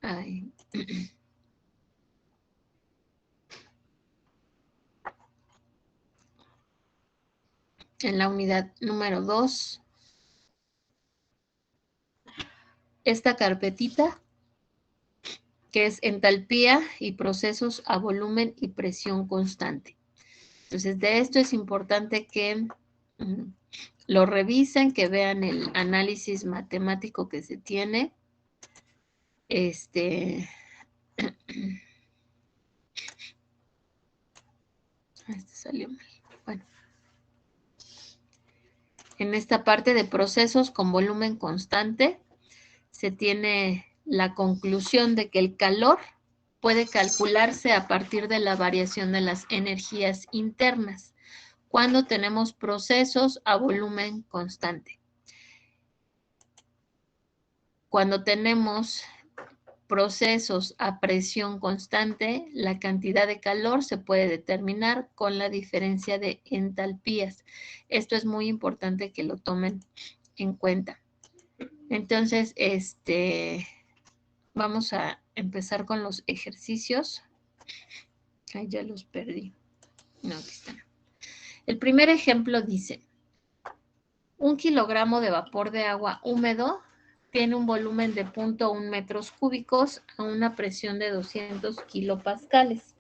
Ay. En la unidad número 2, esta carpetita que es entalpía y procesos a volumen y presión constante. Entonces, de esto es importante que lo revisen, que vean el análisis matemático que se tiene. Este salió mal. Bueno. En esta parte de procesos con volumen constante, se tiene la conclusión de que el calor puede calcularse a partir de la variación de las energías internas cuando tenemos procesos a volumen constante. Cuando tenemos procesos a presión constante, la cantidad de calor se puede determinar con la diferencia de entalpías. Esto es muy importante que lo tomen en cuenta. Entonces, vamos a empezar con los ejercicios. Ay, ya los perdí. No, aquí están. El primer ejemplo dice, 1 kilogramo de vapor de agua húmedo tiene un volumen de 0.1 metros cúbicos a una presión de 200 kilopascales.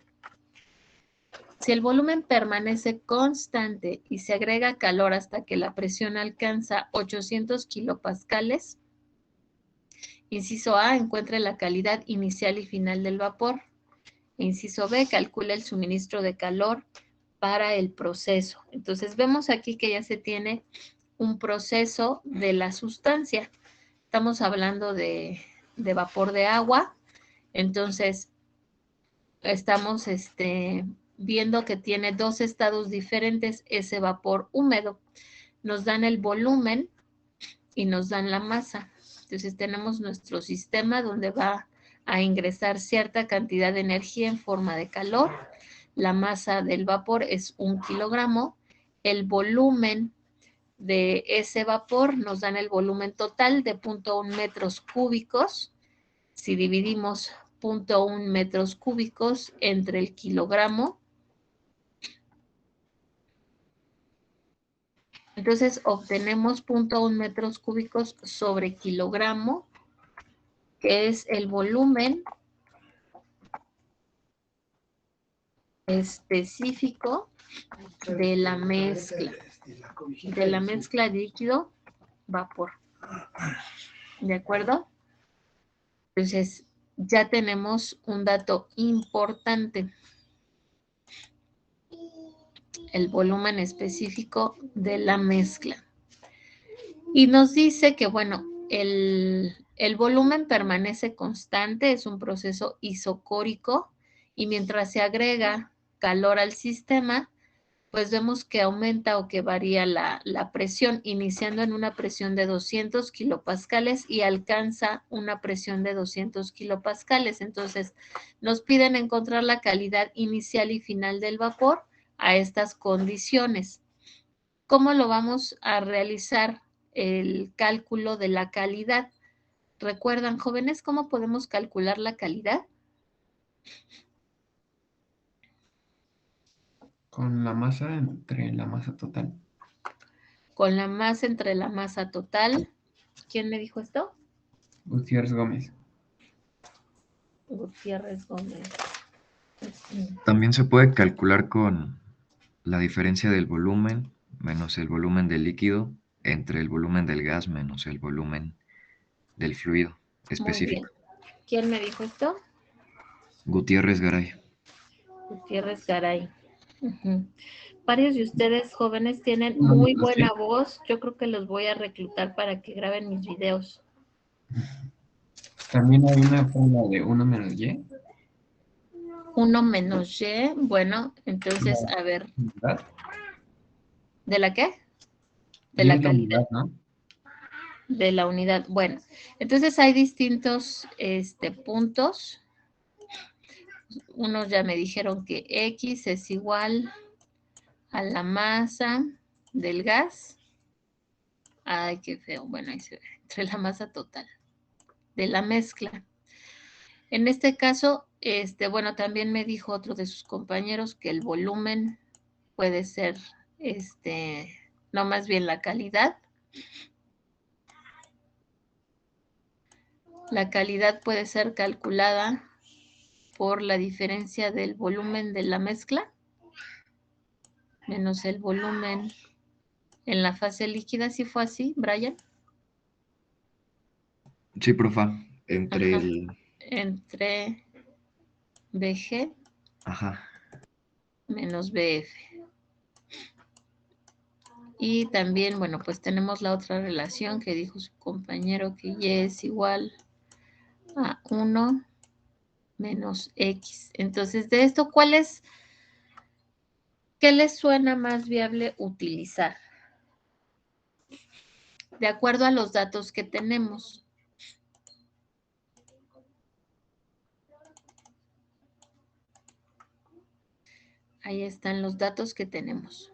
Si el volumen permanece constante y se agrega calor hasta que la presión alcanza 800 kilopascales, inciso A, encuentre la calidad inicial y final del vapor. Inciso B, calcula el suministro de calor para el proceso. Entonces, vemos aquí que ya se tiene un proceso de la sustancia. Estamos hablando de vapor de agua. Entonces, estamos viendo que tiene dos estados diferentes ese vapor húmedo. Nos dan el volumen y nos dan la masa. Entonces, tenemos nuestro sistema donde va a ingresar cierta cantidad de energía en forma de calor. La masa del vapor es 1 kilogramo. El volumen de ese vapor nos dan el volumen total de 0.1 metros cúbicos. Si dividimos 0.1 metros cúbicos entre el kilogramo, entonces obtenemos 0.1 metros cúbicos sobre kilogramo, que es el volumen específico de la mezcla líquido-vapor. ¿De acuerdo? Entonces, ya tenemos un dato importante. El volumen específico de la mezcla. Y nos dice que, bueno, el volumen permanece constante, es un proceso isocórico, y mientras se agrega calor al sistema, pues vemos que aumenta o que varía la presión, iniciando en una presión de 200 kilopascales y alcanza una presión de 200 kilopascales. Entonces, nos piden encontrar la calidad inicial y final del vapor a estas condiciones. ¿Cómo lo vamos a realizar el cálculo de la calidad? ¿Recuerdan, jóvenes, cómo podemos calcular la calidad? Con la masa entre la masa total. Con la masa entre la masa total. ¿Quién me dijo esto? Gutiérrez Gómez. Gutiérrez Gómez. También se puede calcular con la diferencia del volumen menos el volumen del líquido entre el volumen del gas menos el volumen del fluido Muy bien. específico. ¿Quién me dijo esto? Gutiérrez Garay. Gutiérrez Garay. Varios de ustedes jóvenes tienen muy buena voz. Yo creo que los voy a reclutar para que graben mis videos. También hay una fórmula de 1 menos y. 1 menos y. Bueno, entonces, a ver. ¿Unidad? ¿De la qué? De Y la es la calidad. unidad, ¿no? De la unidad. Bueno, entonces hay distintos puntos. Unos ya me dijeron que X es igual a la masa del gas. Ay, qué feo. Bueno, ahí se ve. Entre la masa total de la mezcla. En este caso, bueno, también me dijo otro de sus compañeros que el volumen puede ser, no, más bien la calidad. La calidad puede ser calculada por la diferencia del volumen de la mezcla menos el volumen en la fase líquida. ¿Sí fue así, Brian? Sí, profa. Entre Ajá. el... Entre BG Ajá. menos BF. Y también, bueno, pues tenemos la otra relación que dijo su compañero, que Y es igual a 1 menos X. Entonces, de esto, ¿qué les suena más viable utilizar? De acuerdo a los datos que tenemos. Ahí están los datos que tenemos.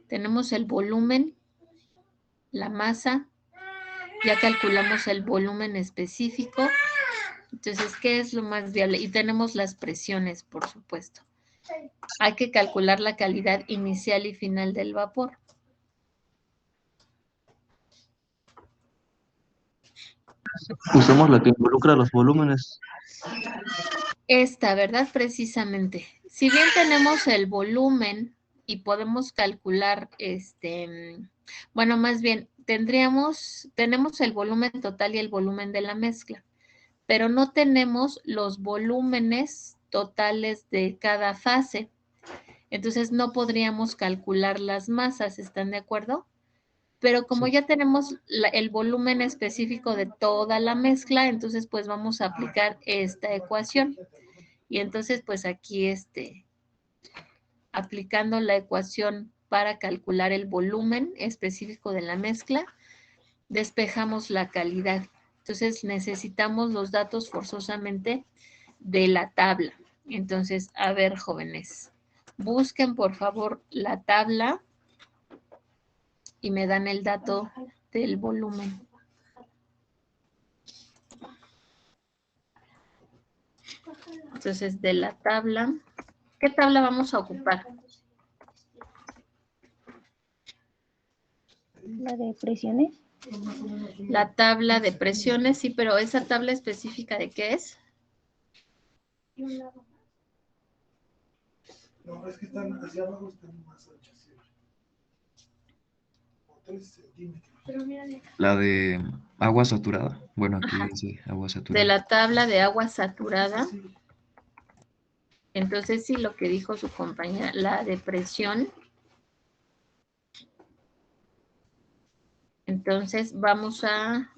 Tenemos el volumen, la masa, ya calculamos el volumen específico. Entonces, ¿qué es lo más viable? Y tenemos las presiones, por supuesto. Hay que calcular la calidad inicial y final del vapor. Usamos la que involucra los volúmenes. Esta, ¿verdad? Precisamente. Si bien tenemos el volumen y podemos calcular, bueno, más bien, tenemos el volumen total y el volumen de la mezcla, pero no tenemos los volúmenes totales de cada fase. Entonces no podríamos calcular las masas, ¿están de acuerdo? Pero como Sí. ya tenemos el volumen específico de toda la mezcla, entonces pues vamos a aplicar esta ecuación. Y entonces pues aquí aplicando la ecuación para calcular el volumen específico de la mezcla, despejamos la calidad. Entonces necesitamos los datos forzosamente de la tabla. Entonces, a ver, jóvenes, busquen por favor la tabla y me dan el dato del volumen. Entonces, de la tabla, ¿qué tabla vamos a ocupar? La de presiones. La tabla de presiones, sí, pero ¿esa tabla específica de qué es? No, es que están hacia abajo, están más anchas. Como 3 centímetros. La de agua saturada. Bueno, aquí Ajá. dice agua De saturada. la tabla de agua saturada. Entonces, sí, lo que dijo su compañera, la de presión. Entonces, vamos a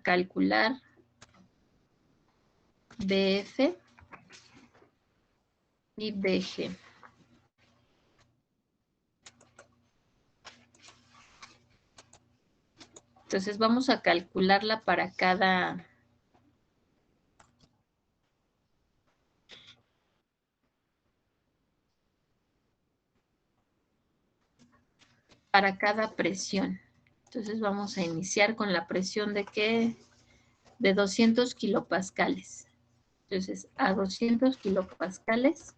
calcular BF y BG. Entonces, vamos a calcularla para cada presión. Entonces, vamos a iniciar con la presión de ¿qué? De 200 kilopascales. Entonces, a 200 kilopascales.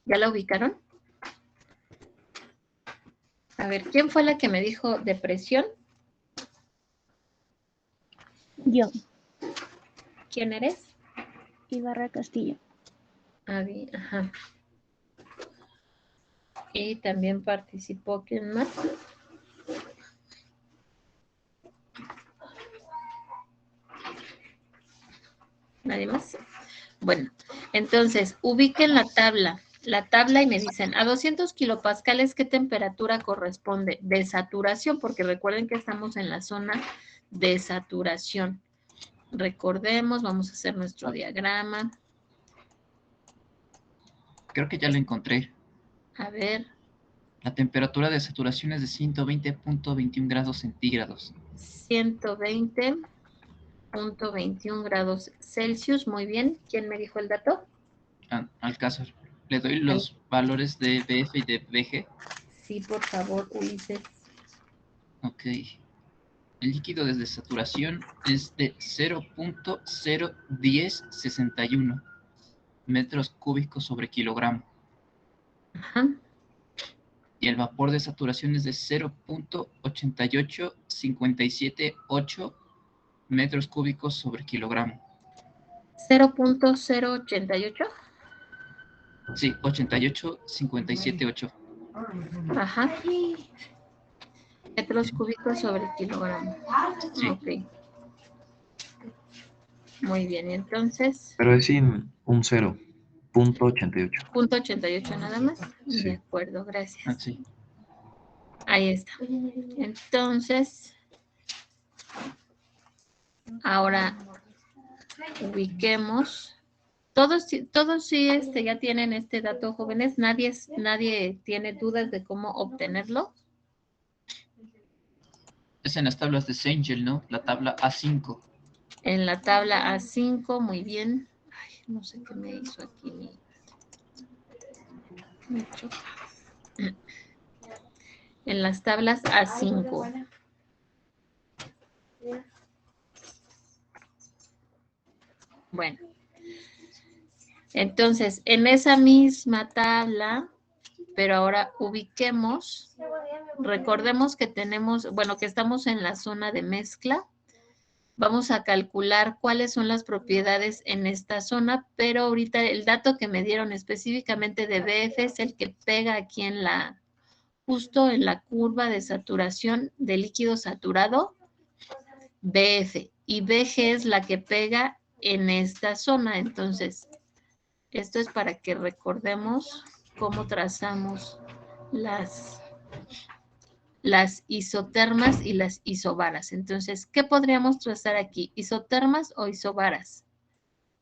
¿Ya la ubicaron? A ver, ¿quién fue la que me dijo de presión? Yo, ¿Quién eres? Ibarra Castillo. Avi, ajá. Y también participó, ¿quién más? ¿Nadie más? Bueno, entonces, ubiquen la tabla y me dicen, a 200 kilopascales, ¿qué temperatura corresponde? De saturación, porque recuerden que estamos en la zona de saturación. Recordemos, vamos a hacer nuestro diagrama. Creo que ya lo encontré. A ver. La temperatura de saturación es de 120.21 grados centígrados. 120.21 grados Celsius. Muy bien. ¿Quién me dijo el dato? Al caso, le doy los valores de BF y de BG. así, por favor, Ulises. Ok. El líquido desde saturación es de 0.01061 metros cúbicos sobre kilogramo. Ajá. Y el vapor de saturación es de 0.88578 metros cúbicos sobre kilogramo. 0.088. Sí, 88,578. Ajá. Metros cúbicos sobre kilogramo. Sí. Ok. Muy bien, y entonces, Pero es sin un 0.88. punto 88 nada más. Sí. De acuerdo, gracias. Sí. Ahí está. Entonces, ahora ubiquemos. Todos sí ya tienen este dato, jóvenes. Nadie tiene dudas de cómo obtenerlo. Es en las tablas de Sengel, ¿no? La tabla A5. En la tabla A5, muy bien. Ay, no sé qué me hizo aquí. Me choca. En las tablas A5. Bueno. Entonces, en esa misma tabla, pero ahora ubiquemos, recordemos que tenemos, bueno, que estamos en la zona de mezcla. Vamos a calcular cuáles son las propiedades en esta zona, pero ahorita el dato que me dieron específicamente de BF es el que pega aquí en justo en la curva de saturación de líquido saturado, BF, y BG es la que pega en esta zona. Entonces, esto es para que recordemos cómo trazamos las isotermas y las isobaras. Entonces, ¿qué podríamos trazar aquí? ¿Isotermas o isobaras?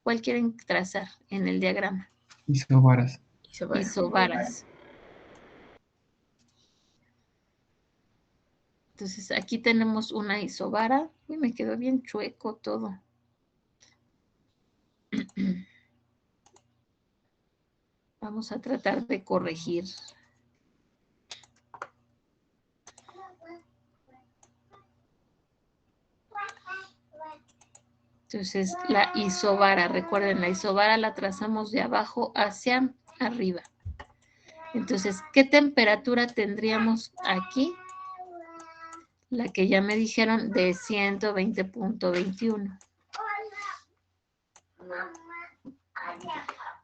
¿Cuál quieren trazar en el diagrama? Isobaras. Isobaras. Entonces, aquí tenemos una isobara. Uy, me quedó bien chueco todo. Vamos a tratar de corregir. Entonces, la isobara, recuerden, la isobara la trazamos de abajo hacia arriba. Entonces, ¿qué temperatura tendríamos aquí? La que ya me dijeron de 120.21.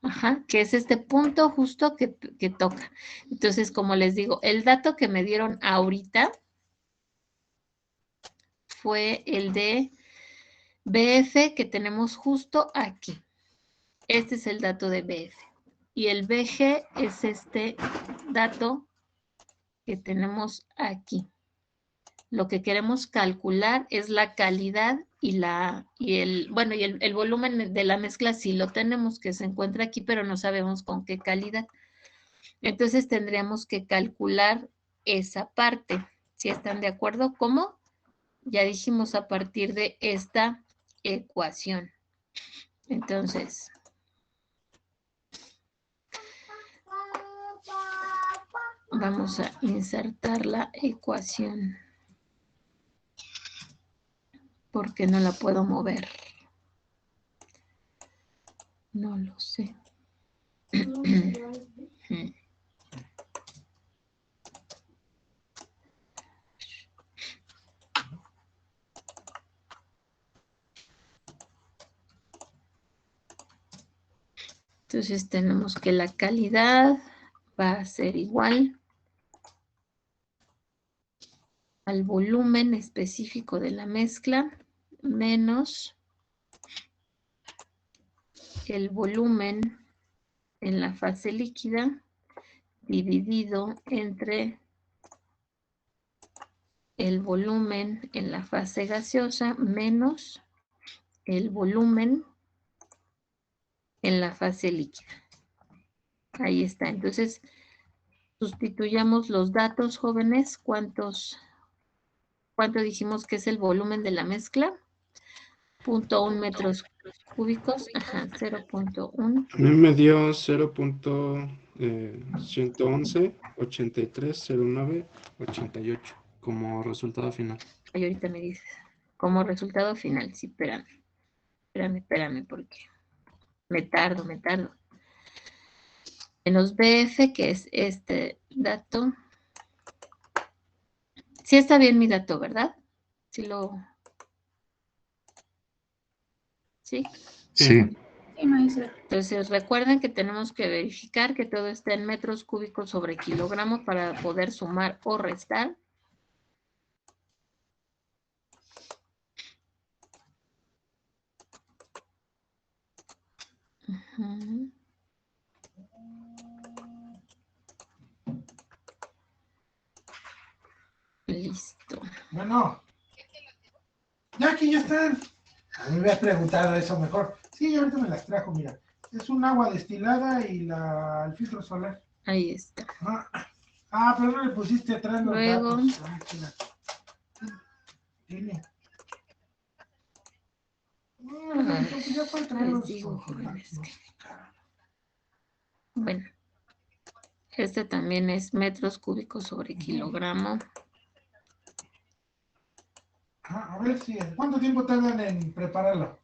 Ajá, que es este punto justo que toca. Entonces, como les digo, el dato que me dieron ahorita fue el de BF que tenemos justo aquí. Este es el dato de BF. Y el BG es este dato que tenemos aquí. Lo que queremos calcular es la calidad y el volumen de la mezcla sí lo tenemos, que se encuentra aquí, pero no sabemos con qué calidad. Entonces tendríamos que calcular esa parte. ¿Sí están de acuerdo? ¿Cómo? Ya dijimos a partir de esta ecuación. Entonces, vamos a insertar la ecuación porque no la puedo mover. No lo sé. Entonces tenemos que la calidad va a ser igual al volumen específico de la mezcla menos el volumen en la fase líquida dividido entre el volumen en la fase gaseosa menos el volumen en la fase líquida. Ahí está. Entonces, sustituyamos los datos, jóvenes. ¿Cuánto dijimos que es el volumen de la mezcla? 0.1 metros cúbicos. Ajá, 0.1. A mí me dio 0.0 111, 83, 09, 88 como resultado final. Ahí ahorita me dices. Como resultado final, sí, espérame, porque me tardo. En los BF, que es este dato. Sí está bien mi dato, ¿verdad? Sí lo... ¿Sí? Sí, Sí, maestra. Entonces recuerden que tenemos que verificar que todo esté en metros cúbicos sobre kilogramo para poder sumar o restar. Ujú. Listo. Bueno, ya aquí ya están. A mí me habías preguntado eso mejor. Sí, ahorita me las trajo, mira. Es un agua destilada y el filtro solar. Ahí está. Pero no le pusiste atrás los Luego. datos. Dile. Ya puede traer Les los digo, originales, jóvenes, ¿no? Bueno, este también es metros cúbicos sobre kilogramo. A ver si. ¿Cuánto tiempo tardan en prepararlo?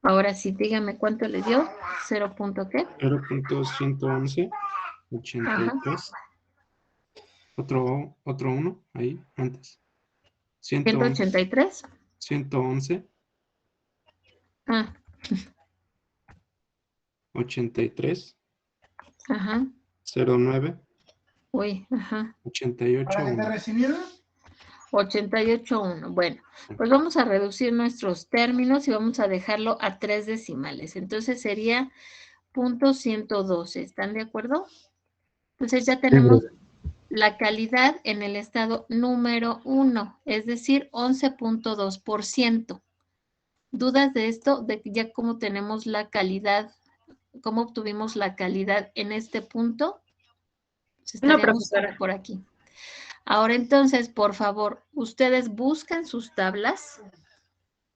Ahora sí, dígame cuánto le dio. 0. ¿Qué? 0.111, 83. Otro 1 ahí antes. 111. 183. 111. Ah. 83. Ajá. 09. Uy, ajá. 88. ¿Para que te 1. recibieron? 88.1. Bueno, pues vamos a reducir nuestros términos y vamos a dejarlo a 3 decimales. Entonces sería 0.112. ¿Están de acuerdo? Entonces ya tenemos la calidad en el estado número 1, es decir, 11.2%. ¿Dudas de esto? De ya cómo tenemos la calidad, cómo obtuvimos la calidad en este punto. Pues No, estaríamos profesora. por aquí. Ahora entonces, por favor, ustedes buscan sus tablas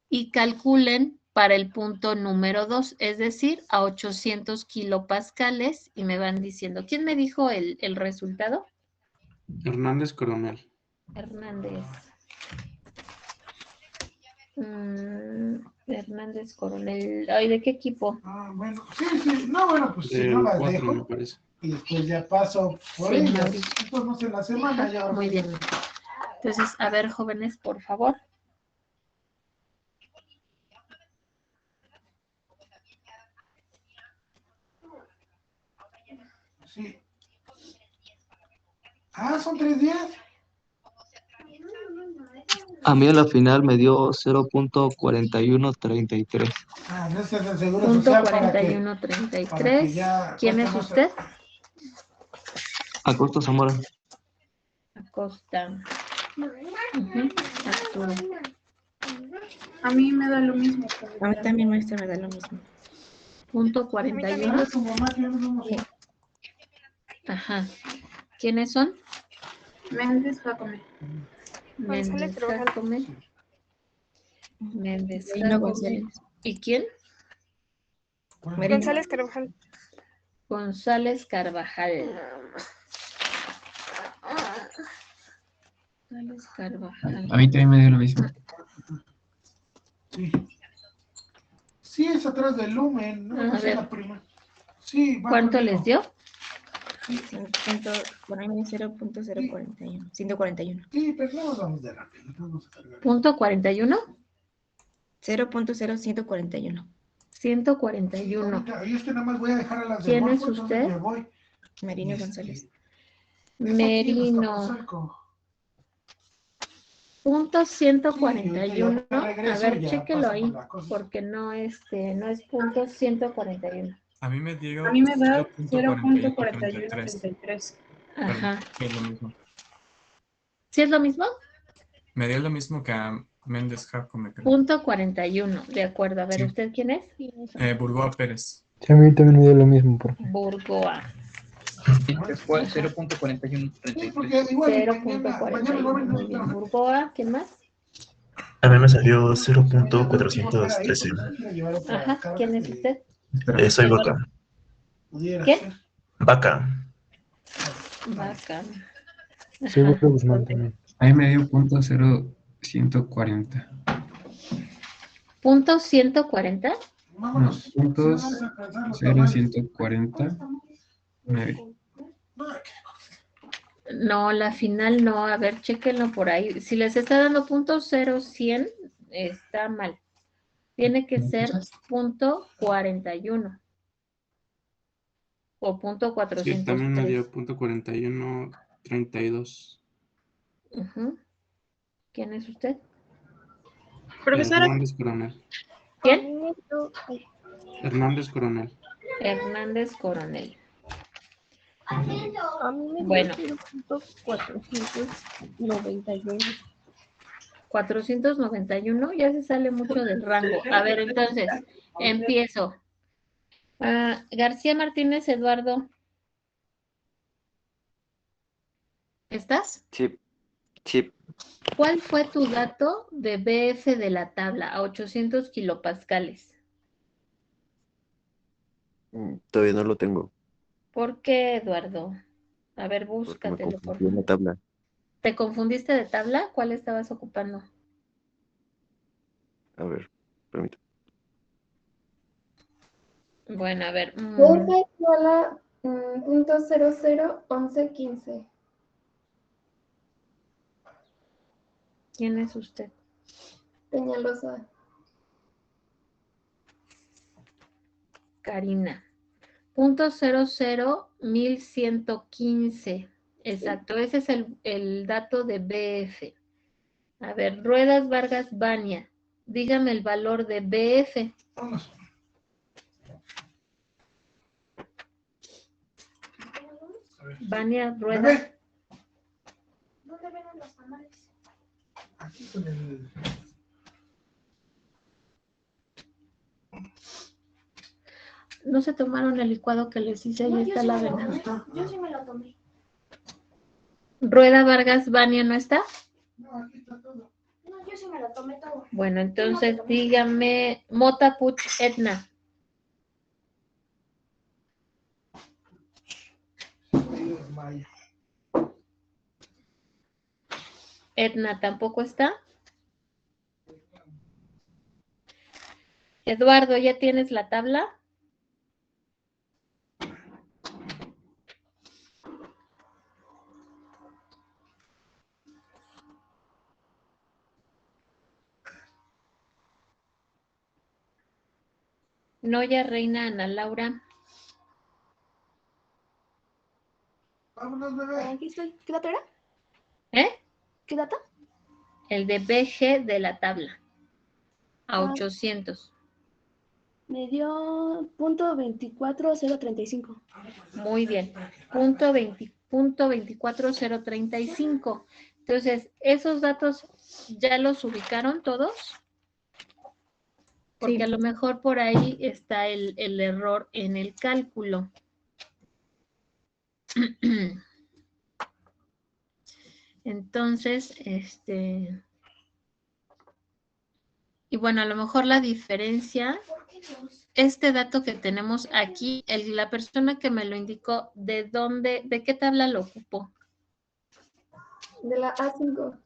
y calculen para el punto número 2, es decir, a 800 kilopascales, y me van diciendo, ¿quién me dijo el resultado? Hernández Coronel. Hernández. Hernández Coronel. Ay, ¿de qué equipo? Bueno, sí. No, bueno, pues si no las 4, me dejo. parece. Y después ya paso por Sí, ellas. Mauricio. Entonces, no sé, la semana ya. Muy bien. Entonces, a ver, jóvenes, por favor. Sí. ¿Son 3 días? A mí en la final me dio 0.4133. No es el seguro Punto social para que 4133. ya ¿Quién es cueste usted? Acosta Zamora. Acosta. Arturo. A mí me da lo mismo. A mí también, maestra, me da lo mismo. Punto 41. Tu mamá que no Sí. Ajá. ¿Quiénes son? Méndez Jacome. Méndez Jacome. Méndez Merino Jacome. González. ¿Y quién? Merino. González Carvajal. González Carvajal. González Carvajal. A mí también me dio lo mismo. Sí. Sí, es atrás del lumen. No, A no sé ver. la prima. Sí, va ¿Cuánto conmigo. les dio? Bueno, a mí me dio 0.041. 141. Sí, pero no nos vamos de rápido. Vamos a cargar. ¿Punto 41? 0.0141. 141. Ahorita, y es que nada más voy a dejar a las de ¿Quién es Golfo, entonces usted? me voy. Merino González. Es aquí en Merino. Azcapotzalco. Punto Sí, 141. yo A regreso ver, y ya chéquelo paso ahí, por la cosa. porque no es punto 141. A mí me dio A mí me da 0.4133. 0.4133. Ajá. Es lo mismo. ¿Sí es lo mismo? Me dio lo mismo que a Méndez Jacome, creo. Punto 41. De acuerdo. A ver, Sí. ¿usted quién es? Burgoa Pérez. Sí, a mí también me dio lo mismo, profe. Burgoa. Fue 0.4133. Sí, porque igual mañana lo 0.41. ven. Muy bien. Burgoa, ¿quién más? A mí me salió 0.413. Ajá. ¿Quién es usted? Soy Vaca. Pudiera ¿Qué? ser. Vaca. Vaca. Seguro Ajá. Guzmán también. Ahí me dio .0140. ¿Punto 140? No, Vámonos. Si no puntos vamos a alcanzar los tamales. 0,140. Me dio. No, la final no. A ver, chéquenlo por ahí. Si les está dando punto 0100, está mal. Tiene que ser punto 41. O punto Sí, también me 403. dio .4132. Ujú. ¿Quién es usted? Profesora. Hernández Coronel. ¿Quién? Hernández Coronel. Hernández Coronel. A mí me Bueno. dio 491. 491, ya se sale mucho del rango. A ver, entonces, empiezo. García Martínez Eduardo. ¿Estás? Sí, sí. ¿Cuál fue tu dato de BF de la tabla a 800 kilopascales? Todavía no lo tengo, ¿Por qué, Eduardo? A ver, porque me búscatelo, por confundí en la favor. tabla. ¿Te confundiste de tabla? ¿Cuál estabas ocupando? A ver, permítame. Bueno, a ver. BF igual a .001115. ¿Quién es usted? Peñalosa. Karina. .001115. Exacto, ese es el dato de BF. A ver, Ruedas Vargas Bania. Dígame el valor de BF. Vámonos. Bania Ruedas. Bebé. ¿Dónde vienen los tamales? Aquí con el... No se tomaron el licuado que les hice, ahí está la avena. Yo sí me lo tomé. Rueda Vargas Bania, ¿no está? No, aquí está todo. No, yo sí me lo tomé todo. Bueno, entonces dígame Mota Puch Etna. Dios, Maya. Etna tampoco está. Eduardo, ¿ya tienes la tabla? Noya Reina Ana Laura. Vámonos, bebé. Aquí estoy. ¿Qué dato era? ¿Eh? ¿Qué dato? El de BG de la tabla. A 800. Me dio .24035. Muy bien. Punto 24035. Entonces, ¿esos datos ya los ubicaron todos? Porque Sí. a lo mejor por ahí está el error en el cálculo. Entonces, y bueno, a lo mejor la diferencia, este dato que tenemos aquí, la persona que me lo indicó, ¿de dónde, de qué tabla lo ocupó? De la A5.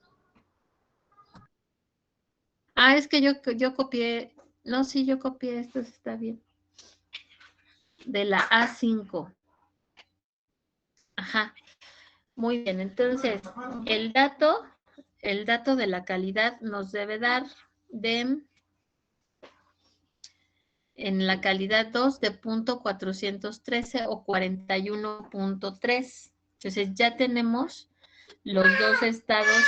Ah, es que yo copié, no, sí, yo copié, esto está bien. De la A5. Ajá. Muy bien, entonces, el dato de la calidad nos debe dar en la calidad 2 de .413 o 41.3. Entonces ya tenemos los dos estados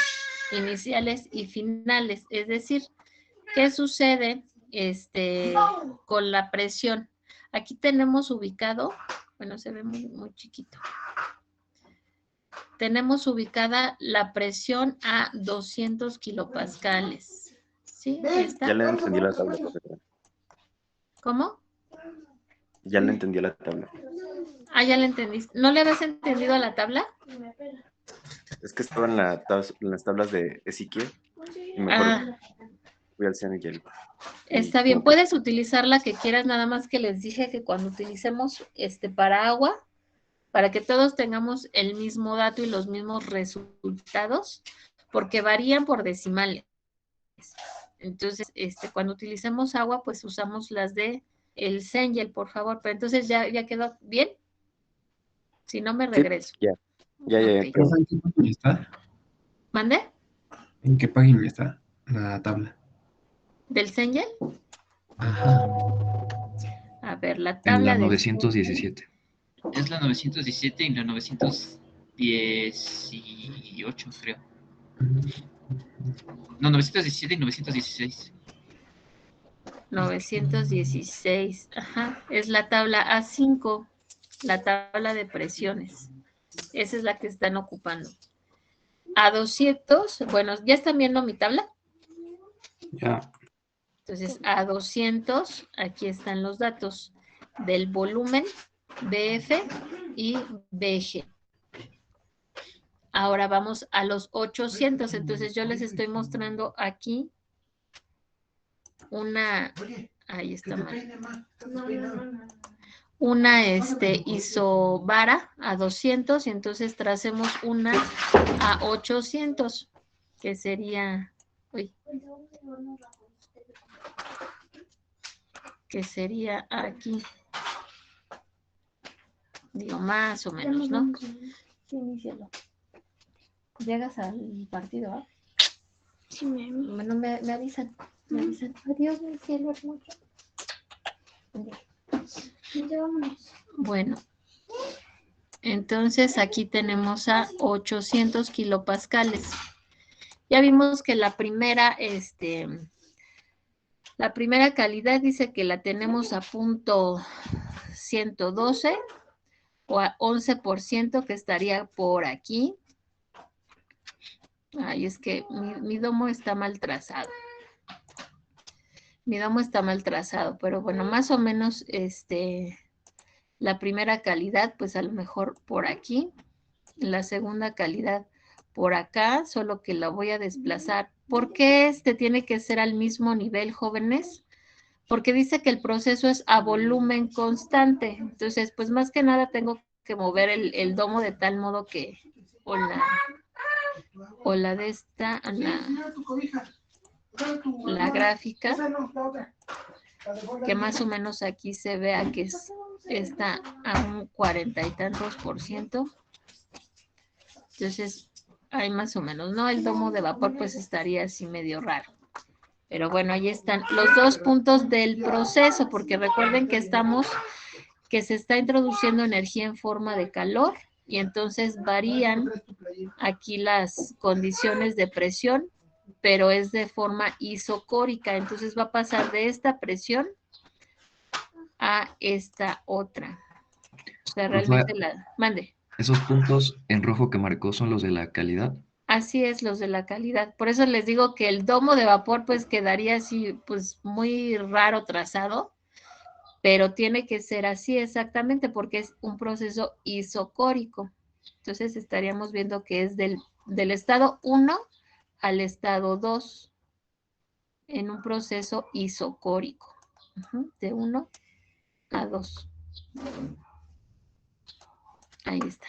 iniciales y finales. Es decir, ¿qué sucede con la presión? Aquí tenemos ubicado, bueno, se ve muy, muy chiquito. Tenemos ubicada la presión a 200 kilopascales. ¿Sí? ¿Está? Ya le entendí la tabla, profesora. ¿Cómo? Ya le entendí la tabla. Ah, ya la entendiste. ¿No le habías entendido a la tabla? Es que estaba en las tablas de Ezequiel y mejor Voy al Sengel. Está bien, puedes utilizar la que quieras, nada más que les dije que cuando utilicemos para agua, para que todos tengamos el mismo dato y los mismos resultados, porque varían por decimales. Entonces, cuando utilicemos agua, pues usamos las de el Sengel, por favor. Pero entonces ya quedó bien. Si no, me regreso. Ya. Ok. Profe, ¿en qué página está? ¿Mande? ¿En qué página está la tabla? ¿Del Sengel? Ajá. A ver, la En la tabla del 917. Es la 917 y la 918, creo. No, 917 y 916. 916, ajá, es la tabla A5, la tabla de presiones. Esa es la que están ocupando. A200, bueno, ¿ya están viendo mi tabla? Ya. Entonces, A200, aquí están los datos del volumen, BF y BG. Ahora vamos a los 800, entonces yo les estoy mostrando aquí una, ahí está mal. Una isobara a 200 y entonces tracemos una a 800, que sería, uy, que sería aquí. Digo, más o menos, ¿no? Sí, inícialo. Llegas al partido, ¿ah? Sí, me... Bueno, me avisan. Me avisan. Adiós, mi cielo hermoso. Ya vámonos. Bueno, entonces aquí tenemos a 800 kilopascales. Ya vimos que la primera calidad dice que la tenemos a punto 112 o a 11%, que estaría por aquí. Ay, es que mi domo está mal trazado. Mi domo está mal trazado, pero bueno, más o menos la primera calidad, pues a lo mejor por aquí. La segunda calidad por acá, solo que la voy a desplazar. ¿Por qué tiene que ser al mismo nivel, jóvenes? Porque dice que el proceso es a volumen constante. Entonces, pues más que nada tengo que mover el domo de tal modo que, o la de esta, la gráfica, que más o menos aquí se vea que está a un 40 y tantos %. Entonces, hay más o menos, ¿no? El domo de vapor pues estaría así medio raro. Pero bueno, ahí están los dos puntos del proceso, porque recuerden que se está introduciendo energía en forma de calor y entonces varían aquí las condiciones de presión, pero es de forma isocórica. Entonces va a pasar de esta presión a esta otra. O sea, realmente mande. ¿Esos puntos en rojo que marcó son los de la calidad? Así es, los de la calidad. Por eso les digo que el domo de vapor pues quedaría así pues muy raro trazado, pero tiene que ser así exactamente porque es un proceso isocórico. Entonces estaríamos viendo que es del estado 1 al estado 2 en un proceso isocórico. De 1 a 2. Ahí está.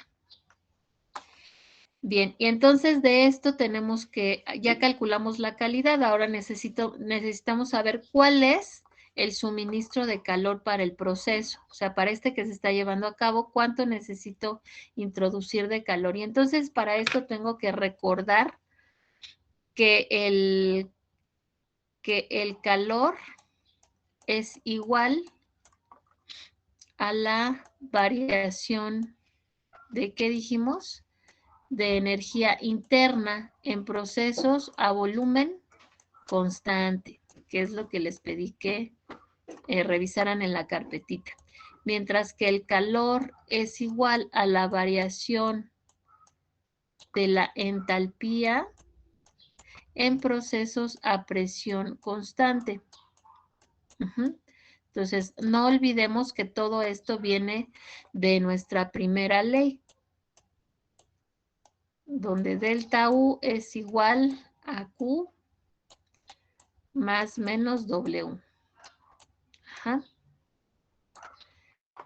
Bien, y entonces de esto tenemos que, ya calculamos la calidad, ahora necesitamos saber cuál es el suministro de calor para el proceso, o sea, para que se está llevando a cabo, cuánto necesito introducir de calor. Y entonces para esto tengo que recordar que el calor es igual a la variación de, ¿qué dijimos? De energía interna en procesos a volumen constante, que es lo que les pedí que revisaran en la carpetita. Mientras que el calor es igual a la variación de la entalpía en procesos a presión constante. Entonces, no olvidemos que todo esto viene de nuestra primera ley, donde delta U es igual a Q más menos W. Ajá.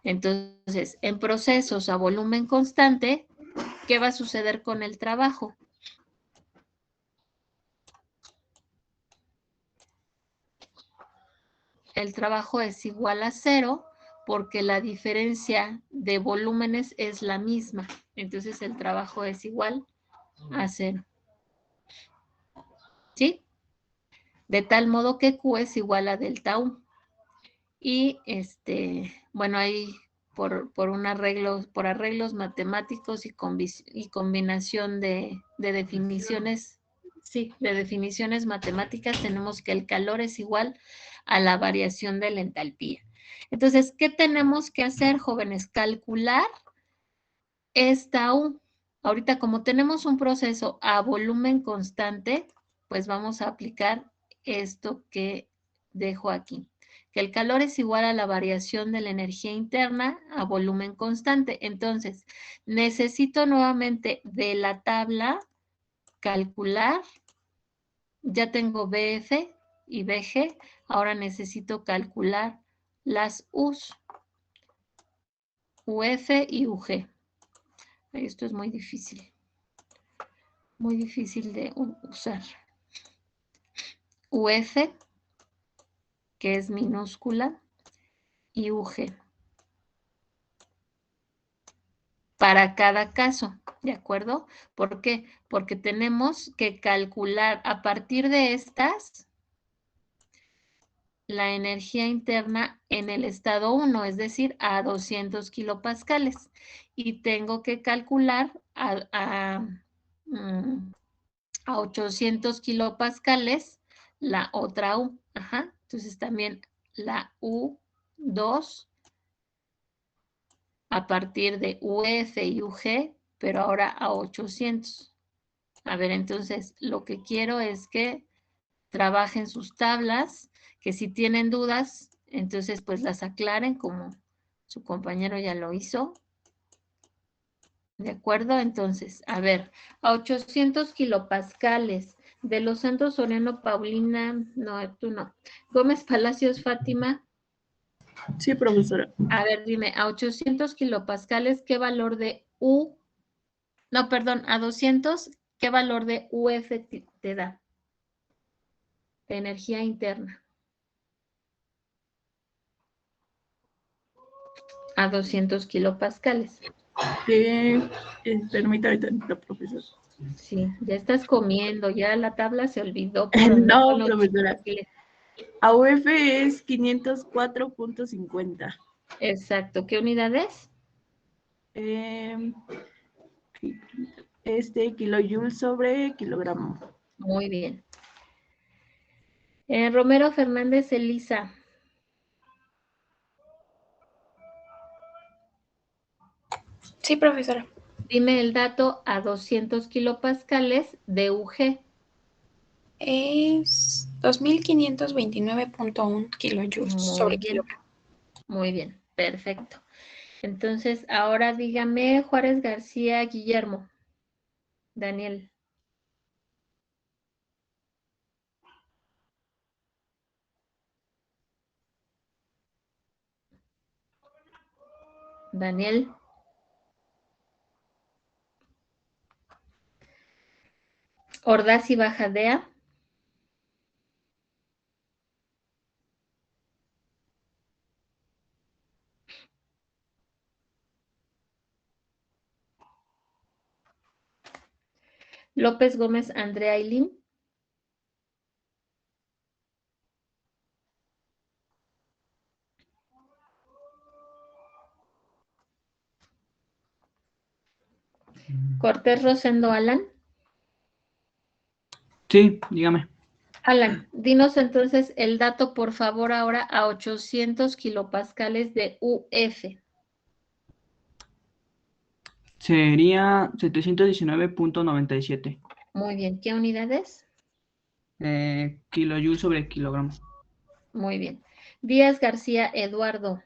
Entonces, en procesos a volumen constante, ¿qué va a suceder con el trabajo? El trabajo es igual a 0 porque la diferencia de volúmenes es la misma. Entonces, el trabajo es igual a 0. ¿Sí? De tal modo que Q es igual a delta U. Y bueno, ahí por arreglos matemáticos y combinación de definiciones, sí, de definiciones matemáticas, tenemos que el calor es igual a la variación de la entalpía. Entonces, ¿qué tenemos que hacer, jóvenes? Calcular esta U. Ahorita, como tenemos un proceso a volumen constante, pues vamos a aplicar esto que dejo aquí, que el calor es igual a la variación de la energía interna a volumen constante. Entonces, necesito nuevamente de la tabla calcular, ya tengo BF y BG, ahora necesito calcular las U's, UF y UG. Esto es muy difícil de usar. UF, que es minúscula, y UG. Para cada caso, ¿de acuerdo? ¿Por qué? Porque tenemos que calcular a partir de estas la energía interna en el estado 1, es decir, a 200 kilopascales. Y tengo que calcular a 800 kilopascales la otra U. Ajá. Entonces también la U2 a partir de UF y UG, pero ahora a 800. A ver, entonces lo que quiero es que trabajen sus tablas, que si tienen dudas, entonces pues las aclaren como su compañero ya lo hizo. ¿De acuerdo? Entonces, a ver, a 800 kilopascales de Los Santos Soriano, Paulina, no, tú no. Gómez Palacios, Fátima. Sí, profesora. A ver, dime, a 800 kilopascales, ¿qué valor de U? No, perdón, a 200, ¿qué valor de UF te da? De energía interna. A 200 kilopascales. Permítame tanto, profesor. Sí, ya estás comiendo, ya la tabla se olvidó. No, profesora. AUF es 504.50. Exacto. ¿Qué unidad es? Kilojoule sobre kilogramo. Muy bien. Romero Fernández Elisa. Sí, profesora. Dime el dato a 200 kilopascales de UG. Es 2529.1 kilojoules sobre kilogramo. Muy bien, perfecto. Entonces, ahora dígame Juárez García Guillermo. Daniel. Daniel. Ordaz y Bajadea. López Gómez Andrea Ailín. Cortés Rosendo Alan. Sí, dígame. Alan, dinos entonces el dato, por favor, ahora a 800 kilopascales de UF. Sería 719.97. Muy bien. ¿Qué unidades? Kilojoule sobre kilogramo. Muy bien. Díaz García Eduardo.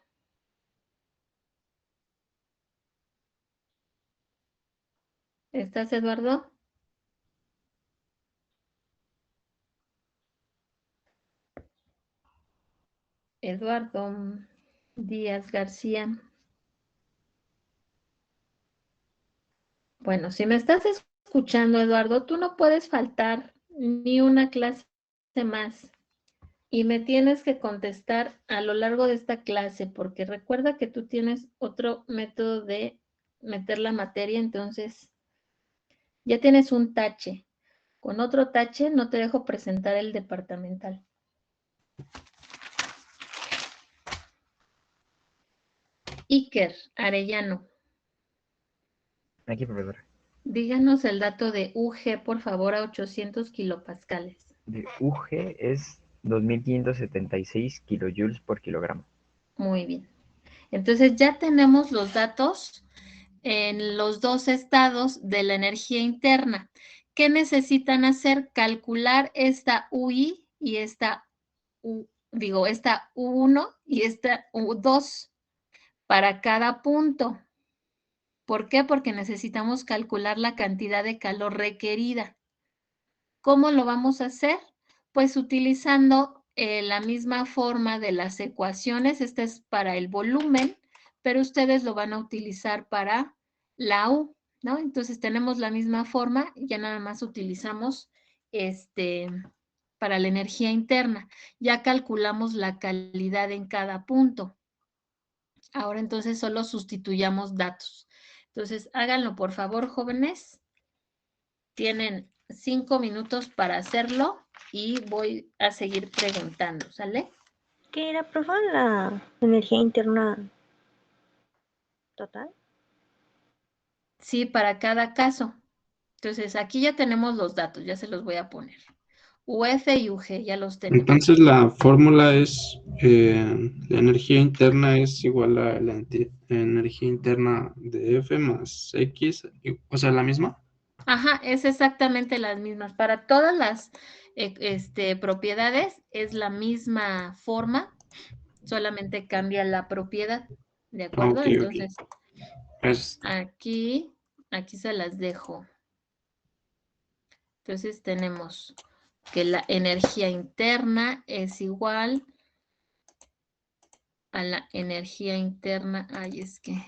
¿Estás, Eduardo? Eduardo Díaz García. Bueno, si me estás escuchando, Eduardo, tú no puedes faltar ni una clase más y me tienes que contestar a lo largo de esta clase, porque recuerda que tú tienes otro método de meter la materia, entonces ya tienes un tache. Con otro tache no te dejo presentar el departamental. Iker Arellano. Aquí, profesora. Díganos el dato de UG, por favor, a 800 kilopascales. De UG es 2576 kilojoules por kilogramo. Muy bien. Entonces ya tenemos los datos en los dos estados de la energía interna. ¿Qué necesitan hacer? Calcular esta UI y esta esta U1 y esta U2 para cada punto. ¿Por qué? Porque necesitamos calcular la cantidad de calor requerida. ¿Cómo lo vamos a hacer? Pues utilizando la misma forma de las ecuaciones. Esta es para el volumen, pero ustedes lo van a utilizar para la U, ¿no? Entonces tenemos la misma forma, ya nada más utilizamos para la energía interna. Ya calculamos la calidad en cada punto. Ahora entonces solo sustituyamos datos. Entonces háganlo por favor, jóvenes. Tienen 5 minutos para hacerlo y voy a seguir preguntando, ¿sale? ¿Qué era, profe? La energía interna total. Sí, para cada caso. Entonces, aquí ya tenemos los datos, ya se los voy a poner. UF y UG, ya los tenemos. Entonces la fórmula es, la energía interna es igual a la energía interna de F más X, o sea, la misma. Ajá, es exactamente las mismas. Para todas las propiedades es la misma forma, solamente cambia la propiedad, ¿de acuerdo? Okay, entonces, okay. Aquí se las dejo. Entonces tenemos que la energía interna es igual a la energía interna. Ay, es que...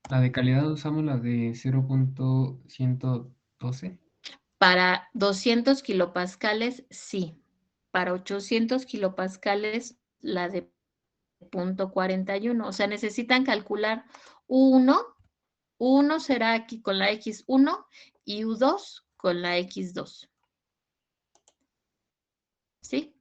La de calidad usamos la de 0.112. Para 200 kilopascales, sí. Para 800 kilopascales, la de 0.41. O sea, necesitan calcular U1. U1 será aquí con la X1 y U2 con la X2. ¿Sí?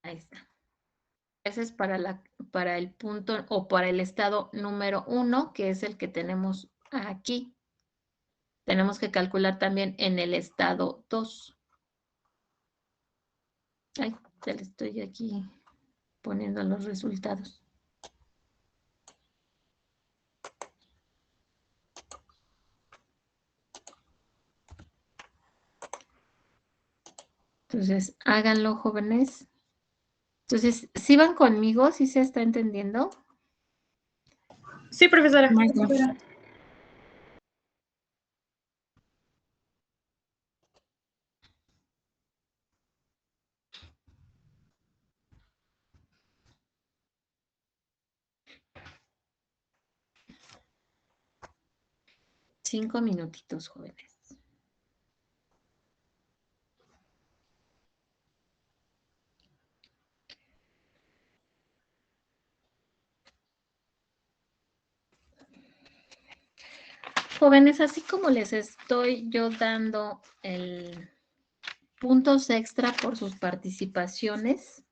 Ahí está. Ese es para el punto o para el estado número 1, que es el que tenemos aquí. Tenemos que calcular también en el estado 2. Ay, ya le estoy aquí poniendo los resultados. Entonces, háganlo, jóvenes. Entonces, ¿sí van conmigo? ¿Sí se está entendiendo? Sí, profesora. Cinco minutitos, jóvenes. Jóvenes, así como les estoy yo dando puntos extra por sus participaciones,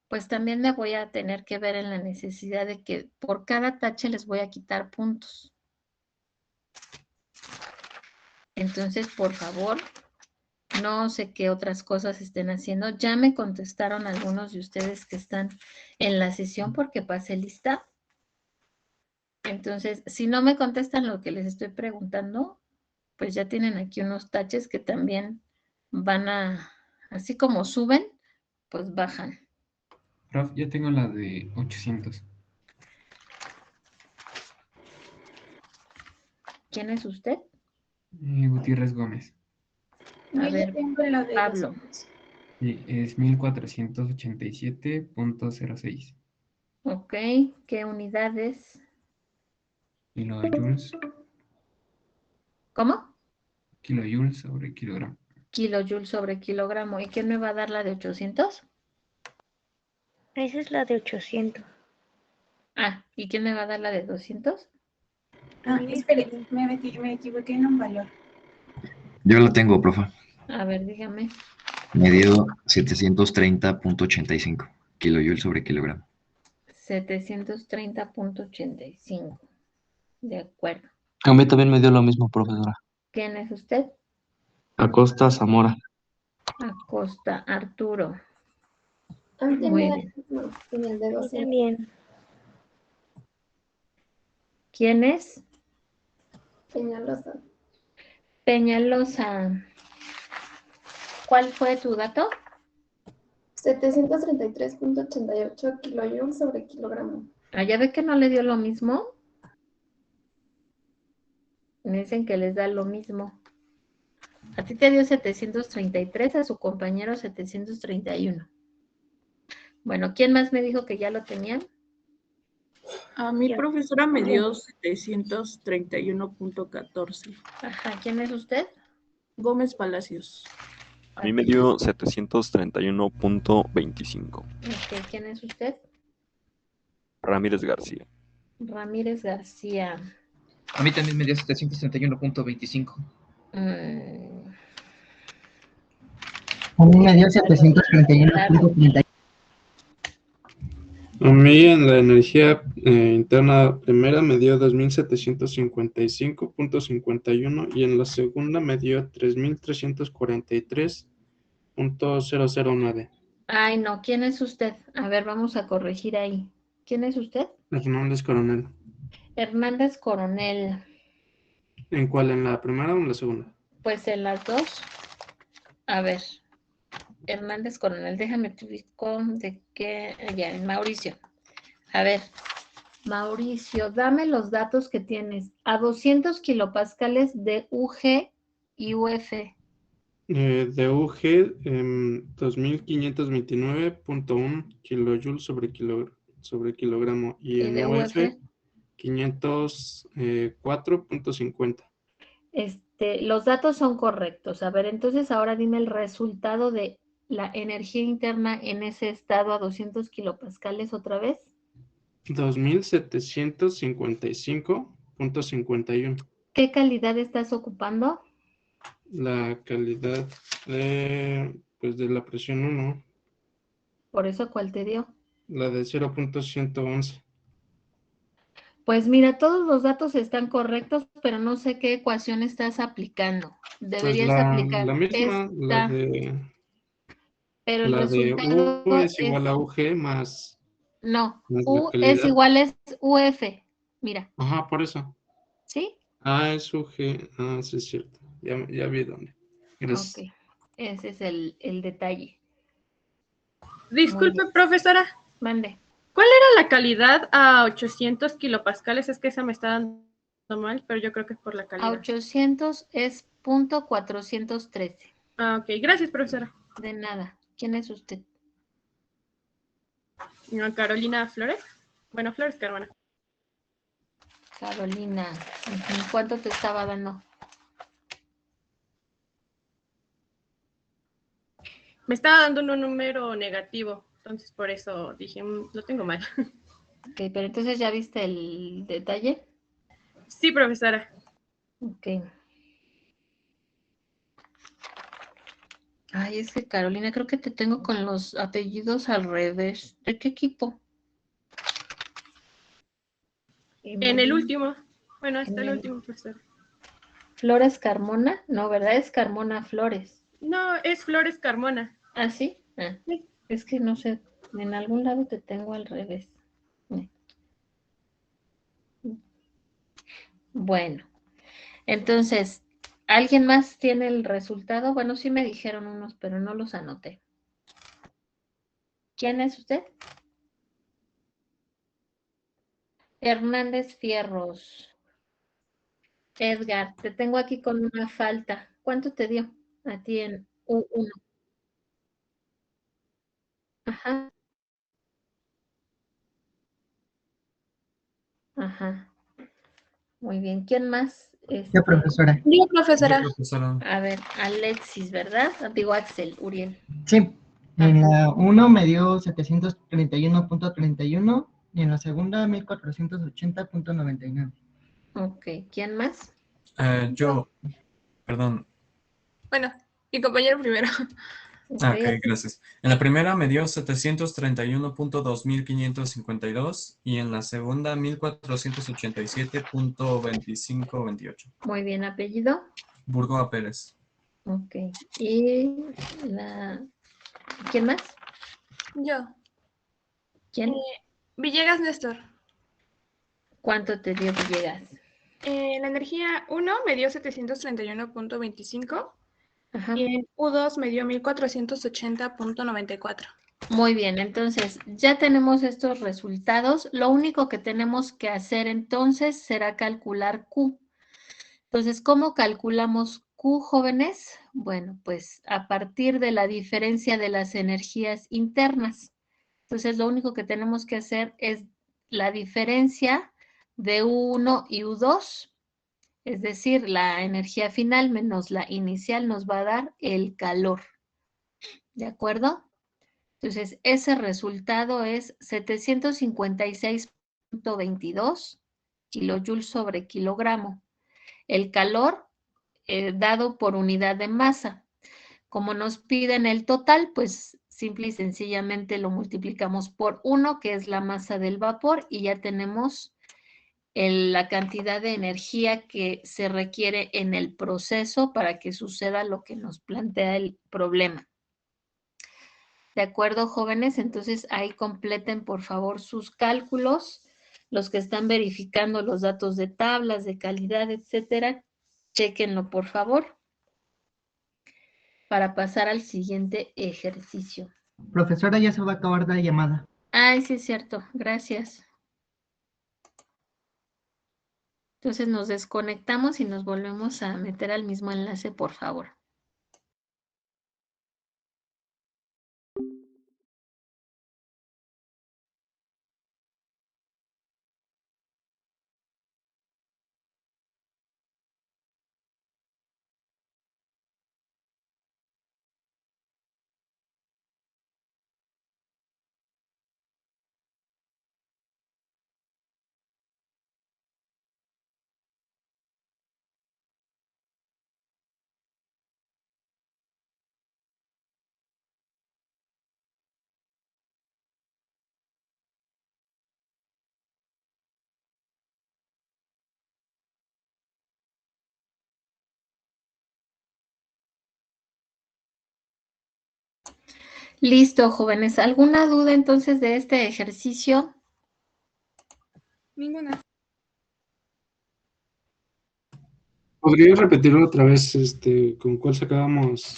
pues también me voy a tener que ver en la necesidad de que por cada tache les voy a quitar puntos. Entonces, por favor, no sé qué otras cosas estén haciendo. Ya me contestaron algunos de ustedes que están en la sesión porque pasé lista. Entonces, si no me contestan lo que les estoy preguntando, pues ya tienen aquí unos taches que también van a, así como suben, pues bajan. Prof, ya tengo la de 800. ¿Quién es usted? Gutiérrez Gómez. A ver, Pablo. Sí, es 1487.06 Ok, ¿qué unidades? kilojoules. ¿Cómo? Kilojoules sobre kilogramo. Kilojoules sobre kilogramo. ¿Y quién me va a dar la de 800? Esa es la de 800. Ah, ¿y quién me va a dar la de 200? Ah, espere, me equivoqué en un valor. Yo lo tengo, profe. A ver, dígame. Me dio 730.85 kilojoules sobre kilogramo. 730.85. De acuerdo. A mí también me dio lo mismo, profesora. ¿Quién es usted? Acosta Zamora. Acosta Arturo. A mí Muy también bien. en el de 200. También. ¿Quién es? Peñalosa. Peñalosa. ¿Cuál fue tu dato? 733.88 kilojoules sobre kilogramo. Ah, ¿ya ve que no le dio lo mismo? Me dicen que les da lo mismo. A ti te dio 733, a su compañero 731. Bueno, ¿quién más me dijo que ya lo tenían? A mi profesora me dio 731.14. Ajá, ¿quién es usted? Gómez Palacios. A mí me dio 731.25. Ok, ¿quién es usted? Ramírez García. Ramírez García. A mí también me dio 731.25. A mí me dio 731.30. A mí en la energía interna primera me dio 2755.51 y en la segunda me dio 3343.009. Ay, no, ¿quién es usted? A ver, vamos a corregir ahí. ¿Quién es usted? Hernández Coronel. Hernández Coronel. ¿En cuál? ¿En la primera o en la segunda? Pues en las dos. A ver, Hernández Coronel, déjame te ubico de qué, ya, en Mauricio. A ver, Mauricio, dame los datos que tienes. A 200 kilopascales de UG y UF. De UG, 2529.1 kilojoules sobre kilogramo y ¿Y en de UF UF? 504.50. Los datos son correctos. A ver, entonces ahora dime el resultado de la energía interna en ese estado a 200 kilopascales otra vez. 2755.51. ¿Qué calidad estás ocupando? La calidad de la presión 1, Por eso, ¿cuál te dio? la de 0.111. Pues mira, todos los datos están correctos, pero no sé qué ecuación estás aplicando. Pues Deberías la aplicar misma, esta, pero el la de resultado U es igual a UG más no, la U es calidad. igual a UF. Mira, Ajá, por eso. ¿sí? Ah, es UG. Ah, sí, es cierto. Ya vi dónde. Gracias. Ok, ese es el detalle. Disculpe, profesora. Mande. ¿Cuál era la calidad a 800 kilopascales? Es que esa me está dando mal, pero yo creo que es por la A calidad. 800 es .413. Ah, ok. Gracias, profesora. De nada. ¿Quién es usted? Carolina Flores. Bueno, Flores Carmona. Carolina. ¿Cuánto te estaba dando? Me estaba dando un número negativo, entonces por eso dije, lo tengo mal. Ok, pero entonces ya viste el detalle. Sí, profesora. Ok. Ay, es que Carolina, creo que te tengo con los apellidos al revés. ¿De qué equipo? En el último. Bueno, hasta el último, profesora. ¿Flores Carmona? No, ¿verdad? Es Carmona Flores. No, es Flores Carmona. ¿Ah, sí? Ah, sí. Es que no sé, en algún lado te tengo al revés. Bueno, entonces, ¿alguien más tiene el resultado? Bueno, sí me dijeron unos, pero no los anoté. ¿Quién es usted? Hernández Fierros. Edgar, te tengo aquí con una falta. ¿Cuánto te dio a ti en U1? Ajá, ajá. Muy bien. ¿Quién más? Yo, profesora. Digo, Yo, profesora. profesora. A ver, Alexis, ¿verdad? Digo Axel, Uriel. Sí, en la 1 me dio 731.31 y en la segunda 1480.99. Ok, ¿quién más? Yo, perdón. Bueno, mi compañero primero. Ok, gracias. En la primera me dio 731.2552 y en la segunda 1487.2528. Muy bien, apellido. Burgoa Pérez. Ok. ¿Y quién más? Yo. ¿Quién? Villegas Néstor. ¿Cuánto te dio Villegas? La energía 1 me dio 731.25 Ajá. y en U2 me dio 1480.94. Muy bien, entonces ya tenemos estos resultados. Lo único que tenemos que hacer entonces será calcular Q. Entonces, ¿cómo calculamos Q, jóvenes? Bueno, pues a partir de la diferencia de las energías internas. Entonces, lo único que tenemos que hacer es la diferencia de U1 y U2, es decir, la energía final menos la inicial nos va a dar el calor. ¿De acuerdo? Entonces, ese resultado es 756.22 kilojoules sobre kilogramo. El calor dado por unidad de masa. Como nos piden el total, pues simple y sencillamente lo multiplicamos por 1, que es la masa del vapor, y ya tenemos la cantidad de energía que se requiere en el proceso para que suceda lo que nos plantea el problema. ¿De acuerdo, jóvenes? Entonces ahí completen por favor sus cálculos. Los que están verificando los datos de tablas, de calidad, etcétera, chéquenlo por favor para pasar al siguiente ejercicio. Profesora, ya se va a acabar la llamada. Ay, sí es cierto. Gracias. Entonces nos desconectamos y nos volvemos a meter al mismo enlace, por favor. Listo, jóvenes. ¿Alguna duda entonces de este ejercicio? Ninguna. ¿Podrías repetirlo otra vez, con cuál sacábamos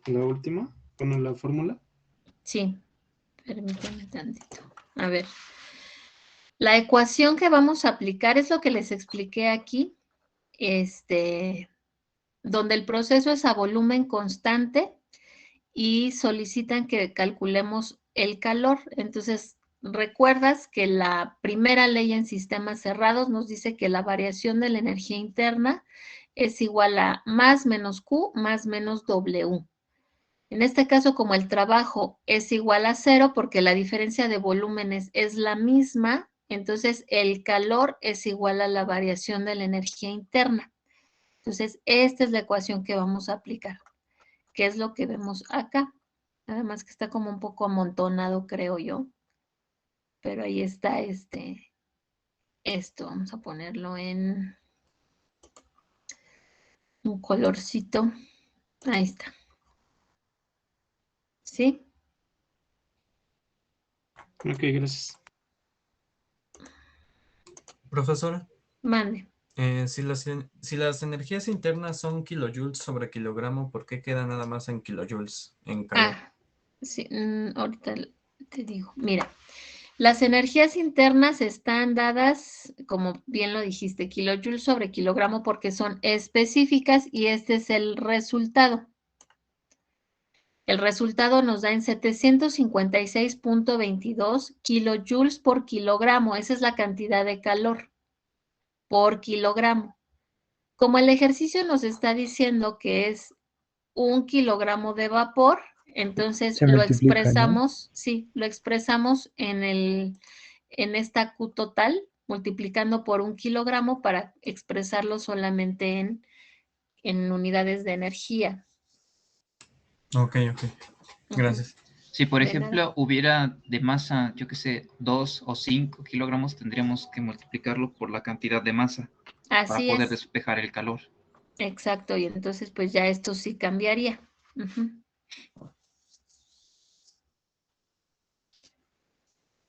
la última? Con la fórmula. Sí, permítanme tantito. A ver. La ecuación que vamos a aplicar es lo que les expliqué aquí, donde el proceso es a volumen constante y solicitan que calculemos el calor. Entonces, recuerdas que la primera ley en sistemas cerrados nos dice que la variación de la energía interna es igual a más menos Q más menos W. En este caso, como el trabajo es igual a 0 porque la diferencia de volúmenes es la misma, entonces el calor es igual a la variación de la energía interna. Entonces, esta es la ecuación que vamos a aplicar, que es lo que vemos acá. Además que está como un poco amontonado, creo yo. Pero ahí está esto. Vamos a ponerlo en un colorcito. Ahí está. ¿Sí? Ok, gracias. Profesora. Mande. Si las energías internas son kilojoules sobre kilogramo, ¿por qué queda nada más en kilojoules en calor? Sí, ahorita te digo. Mira, Las energías internas están dadas, como bien lo dijiste, kilojoules sobre kilogramo porque son específicas y este es el resultado. El resultado nos da en 756.22 kilojoules por kilogramo. Esa es la cantidad de calor por kilogramo. Como el ejercicio nos está diciendo que es 1 kilogramo de vapor, entonces Se lo multiplica, ¿no? expresamos, sí, lo expresamos en esta Q total, multiplicando por 1 kilogramo para expresarlo solamente en unidades de energía. Ok. Gracias. Si, por De ejemplo, hubiera de masa, yo qué sé, 2 o 5 kilogramos, tendríamos que multiplicarlo por la cantidad de masa para Así poder es. despejar el calor. Exacto, y entonces pues ya esto sí cambiaría. Ujú.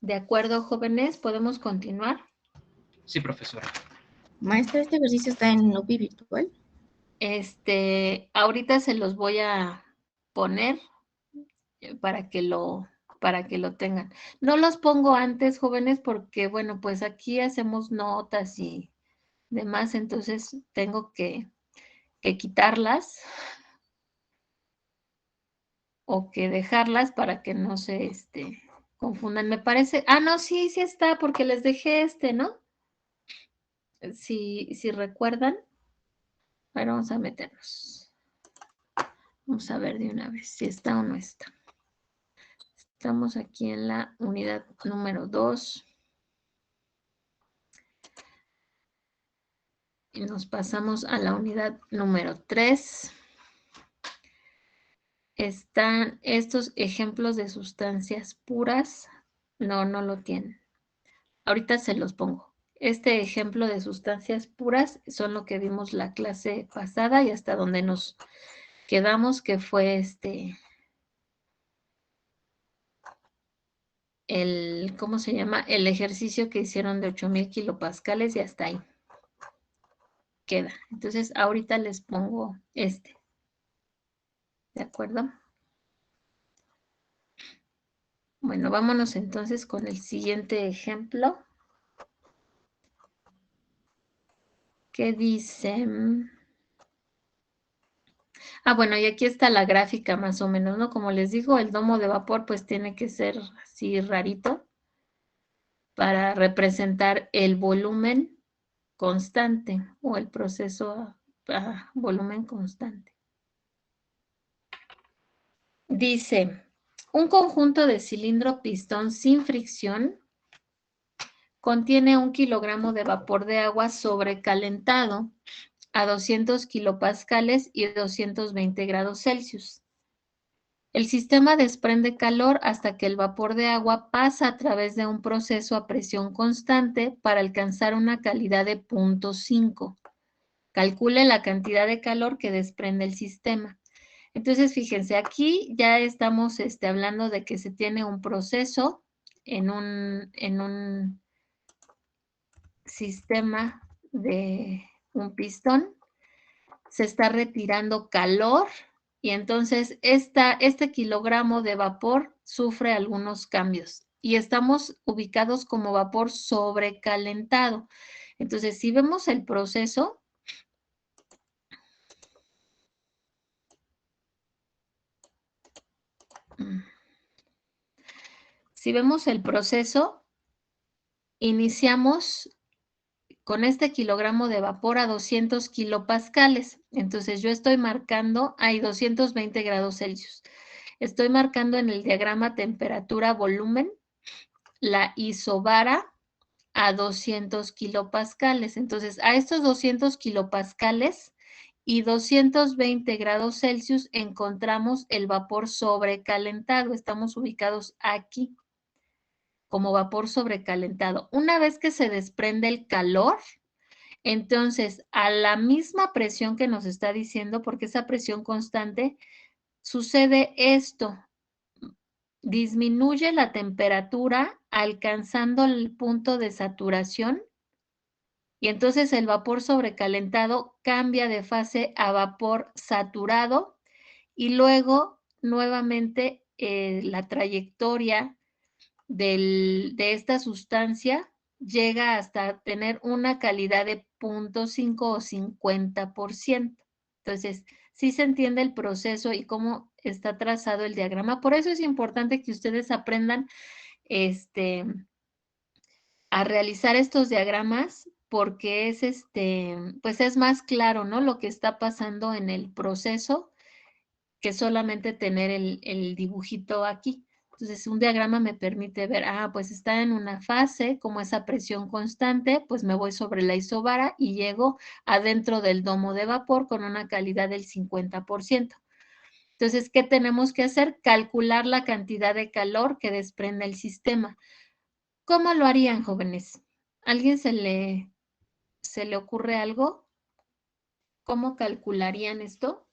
De acuerdo, jóvenes, ¿podemos continuar? Sí, profesora. Maestra, ¿este ejercicio está en UPI virtual? Ahorita se los voy a poner para que lo tengan. No los pongo antes, jóvenes, porque bueno, pues aquí hacemos notas y demás, entonces tengo que quitarlas o que dejarlas para que no se confundan. Me parece, no, sí está, porque les dejé ¿no? Si recuerdan, a ver, vamos a meternos. Vamos a ver de una vez si está o no está. Estamos aquí en la unidad número 2. Y nos pasamos a la unidad número 3. Están estos ejemplos de sustancias puras. No lo tienen. Ahorita se los pongo. Este ejemplo de sustancias puras son lo que vimos la clase pasada y hasta donde nos quedamos, que fue ¿cómo se llama? El ejercicio que hicieron de 8000 kilopascales y hasta ahí queda. Entonces, ahorita les pongo ¿de acuerdo? Bueno, vámonos entonces con el siguiente ejemplo. ¿Qué dice? Bueno, y aquí está la gráfica más o menos, ¿no? Como les digo, el domo de vapor pues tiene que ser así rarito para representar el volumen constante o el proceso a volumen constante. Dice, un conjunto de cilindro-pistón sin fricción contiene 1 kilogramo de vapor de agua sobrecalentado a 200 kilopascales y 220 grados Celsius. El sistema desprende calor hasta que el vapor de agua pasa a través de un proceso a presión constante para alcanzar una calidad de 0.5. Calcule la cantidad de calor que desprende el sistema. Entonces, fíjense, aquí ya estamos hablando de que se tiene un proceso en un sistema de un pistón. Se está retirando calor y entonces este kilogramo de vapor sufre algunos cambios y estamos ubicados como vapor sobrecalentado. Entonces, si vemos el proceso, iniciamos con este kilogramo de vapor a 200 kilopascales. Entonces, yo estoy marcando, hay 220 grados Celsius. Estoy marcando en el diagrama temperatura-volumen la isobara a 200 kilopascales. Entonces, a estos 200 kilopascales y 220 grados Celsius encontramos el vapor sobrecalentado. Estamos ubicados aquí como vapor sobrecalentado. Una vez que se desprende el calor, entonces a la misma presión que nos está diciendo, porque esa presión constante, sucede esto. Disminuye la temperatura alcanzando el punto de saturación y entonces el vapor sobrecalentado cambia de fase a vapor saturado y luego nuevamente la trayectoria de esta sustancia llega hasta tener una calidad de 0.5 o 50%. Entonces, sí se entiende el proceso y cómo está trazado el diagrama. Por eso es importante que ustedes aprendan a realizar estos diagramas, porque es pues es más claro, ¿no? Lo que está pasando en el proceso que solamente tener el dibujito aquí. Entonces, un diagrama me permite ver, pues está en una fase, como esa presión constante, pues me voy sobre la isobara y llego adentro del domo de vapor con una calidad del 50%. Entonces, ¿qué tenemos que hacer? Calcular la cantidad de calor que desprende el sistema. ¿Cómo lo harían, jóvenes? ¿Alguien se le ocurre algo? ¿Cómo calcularían esto?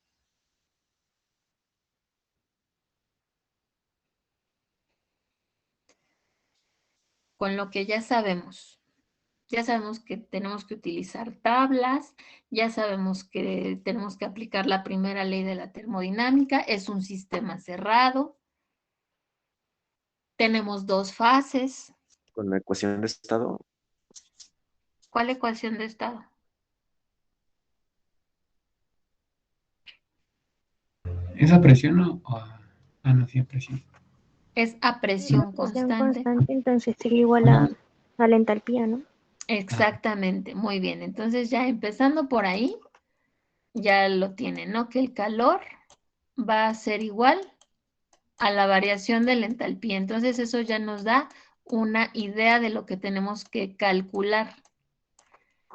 Con lo que ya sabemos. Ya sabemos que tenemos que utilizar tablas, ya sabemos que tenemos que aplicar la primera ley de la termodinámica, es un sistema cerrado, tenemos dos fases. Con la ecuación de estado. ¿Cuál ecuación de estado? ¿Es a presión o no, sí, a presión? Es a presión constante. Entonces sería igual a la entalpía, ¿no? Exactamente, muy bien. Entonces ya empezando por ahí, ya lo tienen, ¿no? Que el calor va a ser igual a la variación de la entalpía. Entonces eso ya nos da una idea de lo que tenemos que calcular.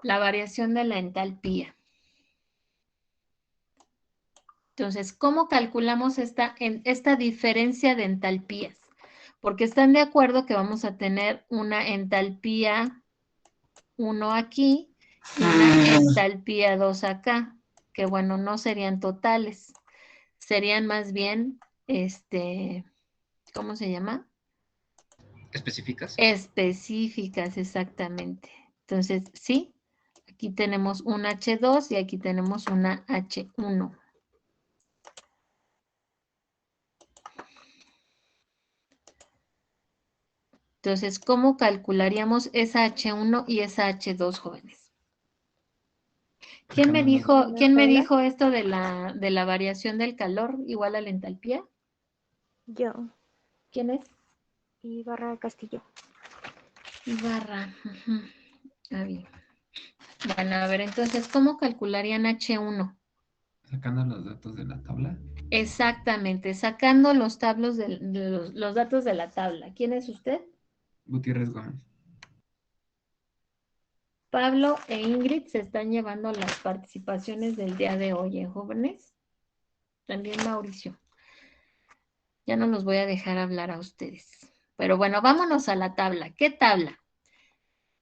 La variación de la entalpía. Entonces, ¿cómo calculamos esta diferencia de entalpías? Porque están de acuerdo que vamos a tener una entalpía 1 aquí y una entalpía 2 acá, que bueno, no serían totales, serían más bien, ¿cómo se llama? ¿Específicas? Específicas, exactamente. Entonces, sí, aquí tenemos un H2 y aquí tenemos una H1. Entonces, ¿cómo calcularíamos esa H1 y esa H2, jóvenes? ¿Quién me dijo esto de la variación del calor igual a la entalpía? Yo. ¿Quién es? Ibarra Castillo. Ibarra. Bien. Bueno, a ver, entonces, ¿cómo calcularían H1? Sacando los datos de la tabla. Exactamente, sacando los datos de la tabla. ¿Quién es usted? Gutiérrez Gómez. Pablo e Ingrid se están llevando las participaciones del día de hoy, jóvenes. También Mauricio. Ya no los voy a dejar hablar a ustedes. Pero bueno, vámonos a la tabla. ¿Qué tabla?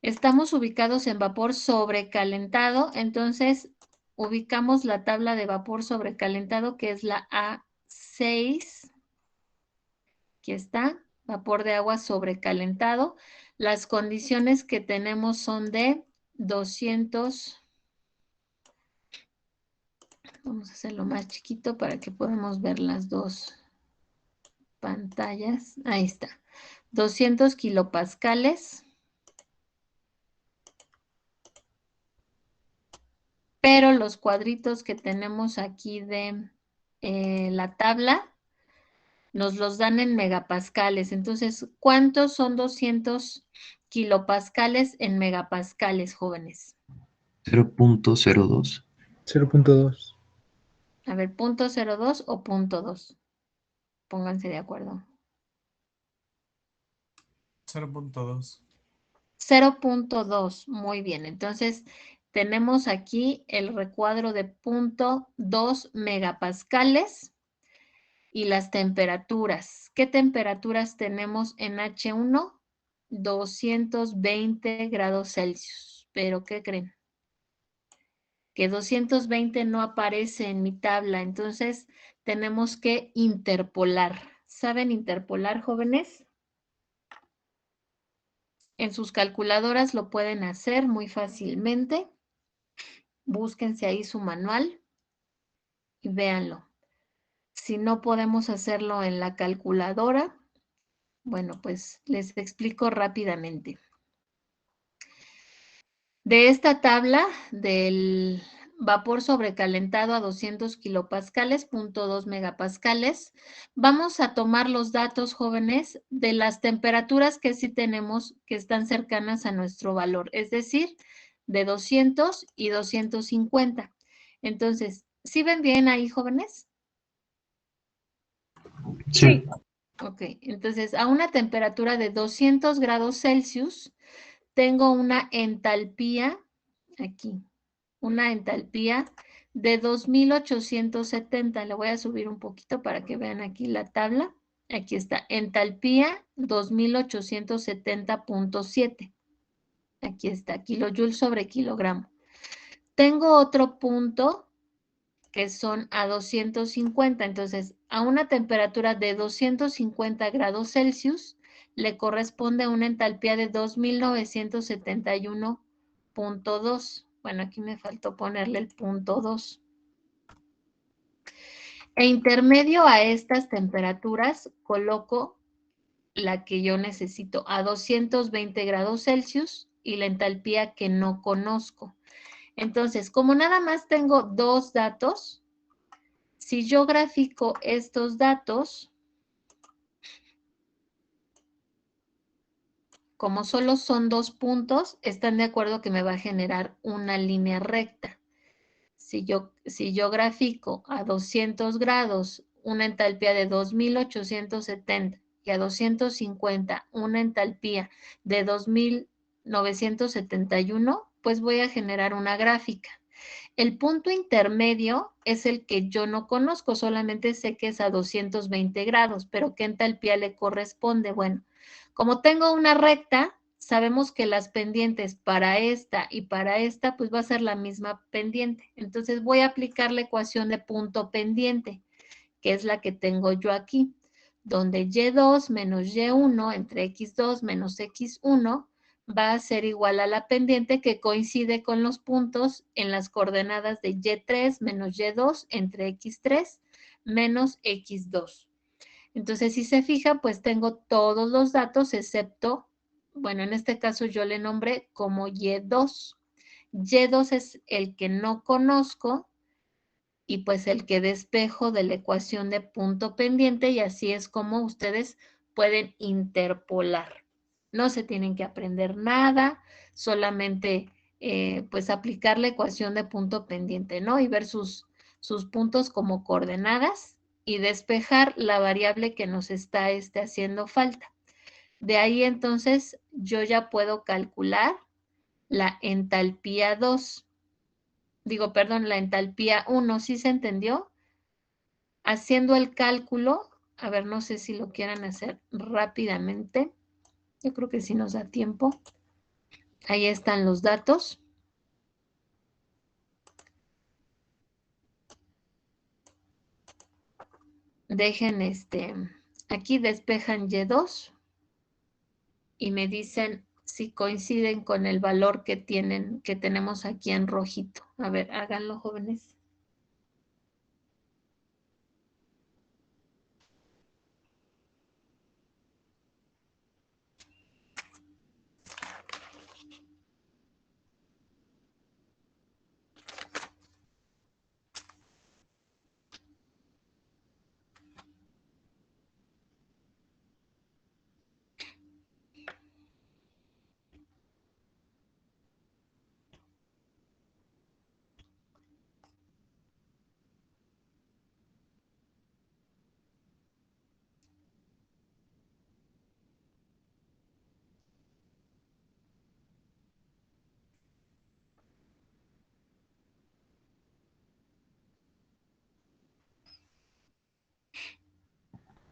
Estamos ubicados en vapor sobrecalentado, entonces ubicamos la tabla de vapor sobrecalentado, que es la A6. Aquí está, vapor de agua sobrecalentado. Las condiciones que tenemos son de 200. Vamos a hacerlo más chiquito para que podamos ver las dos pantallas. Ahí está. 200 kilopascales. Pero los cuadritos que tenemos aquí de la tabla nos los dan en megapascales. Entonces, ¿cuántos son 200 kilopascales en megapascales, jóvenes? 0.02. 0.2. A ver, ¿0.02 o 0.2? Pónganse de acuerdo. 0.2. 0.2, muy bien. Entonces, tenemos aquí el recuadro de 0.2 megapascales y las temperaturas. ¿Qué temperaturas tenemos en H1? 220 grados Celsius. ¿Pero qué creen? Que 220 no aparece en mi tabla, entonces tenemos que interpolar. ¿Saben interpolar, jóvenes? En sus calculadoras lo pueden hacer muy fácilmente. Búsquense ahí su manual y véanlo. Si no podemos hacerlo en la calculadora, Bueno, pues les explico rápidamente. De esta tabla del vapor sobrecalentado a 200 kilopascales, 0.2 megapascales, vamos a tomar los datos, jóvenes, de las temperaturas que sí tenemos que están cercanas a nuestro valor, es decir, de 200 y 250. Entonces, ¿sí ven bien ahí, jóvenes? Sí. Ok, entonces a una temperatura de 200 grados Celsius tengo una entalpía, aquí, una entalpía de 2870. Le voy a subir un poquito para que vean aquí la tabla. Aquí está, entalpía 2870.7. Aquí está, kilojoules sobre kilogramo. Tengo otro punto que son a 250. Entonces, a una temperatura de 250 grados Celsius le corresponde una entalpía de 2971.2. Bueno, aquí me faltó ponerle el punto 2. E intermedio a estas temperaturas coloco la que yo necesito a 220 grados Celsius y la entalpía que no conozco. Entonces, como nada más tengo dos datos, si yo grafico estos datos, como solo son dos puntos, están de acuerdo que me va a generar una línea recta. Si yo grafico a 200 grados una entalpía de 2870 y a 250 una entalpía de 2971, pues voy a generar una gráfica. El punto intermedio es el que yo no conozco, solamente sé que es a 220 grados, pero ¿qué entalpía le corresponde? Bueno, como tengo una recta, sabemos que las pendientes para esta y para esta, pues va a ser la misma pendiente. Entonces voy a aplicar la ecuación de punto pendiente, que es la que tengo yo aquí, donde Y2 menos Y1 entre X2 menos X1 va a ser igual a la pendiente que coincide con los puntos en las coordenadas de Y3 menos Y2 entre X3 menos X2. Entonces, si se fijan, pues tengo todos los datos excepto, bueno, en este caso yo le nombré como Y2. Y2 es el que no conozco y pues el que despejo de la ecuación de punto pendiente, y así es como ustedes pueden interpolar. No se tienen que aprender nada, solamente pues aplicar la ecuación de punto pendiente, ¿no? Y ver sus puntos como coordenadas y despejar la variable que nos está haciendo falta. De ahí entonces yo ya puedo calcular la entalpía 2. Digo, perdón, la entalpía 1, ¿sí se entendió? Haciendo el cálculo, a ver, no sé si lo quieran hacer rápidamente. Yo creo que sí nos da tiempo. Ahí están los datos. Dejen aquí despejan Y2 y me dicen si coinciden con el valor que tenemos aquí en rojito. A ver, háganlo, jóvenes.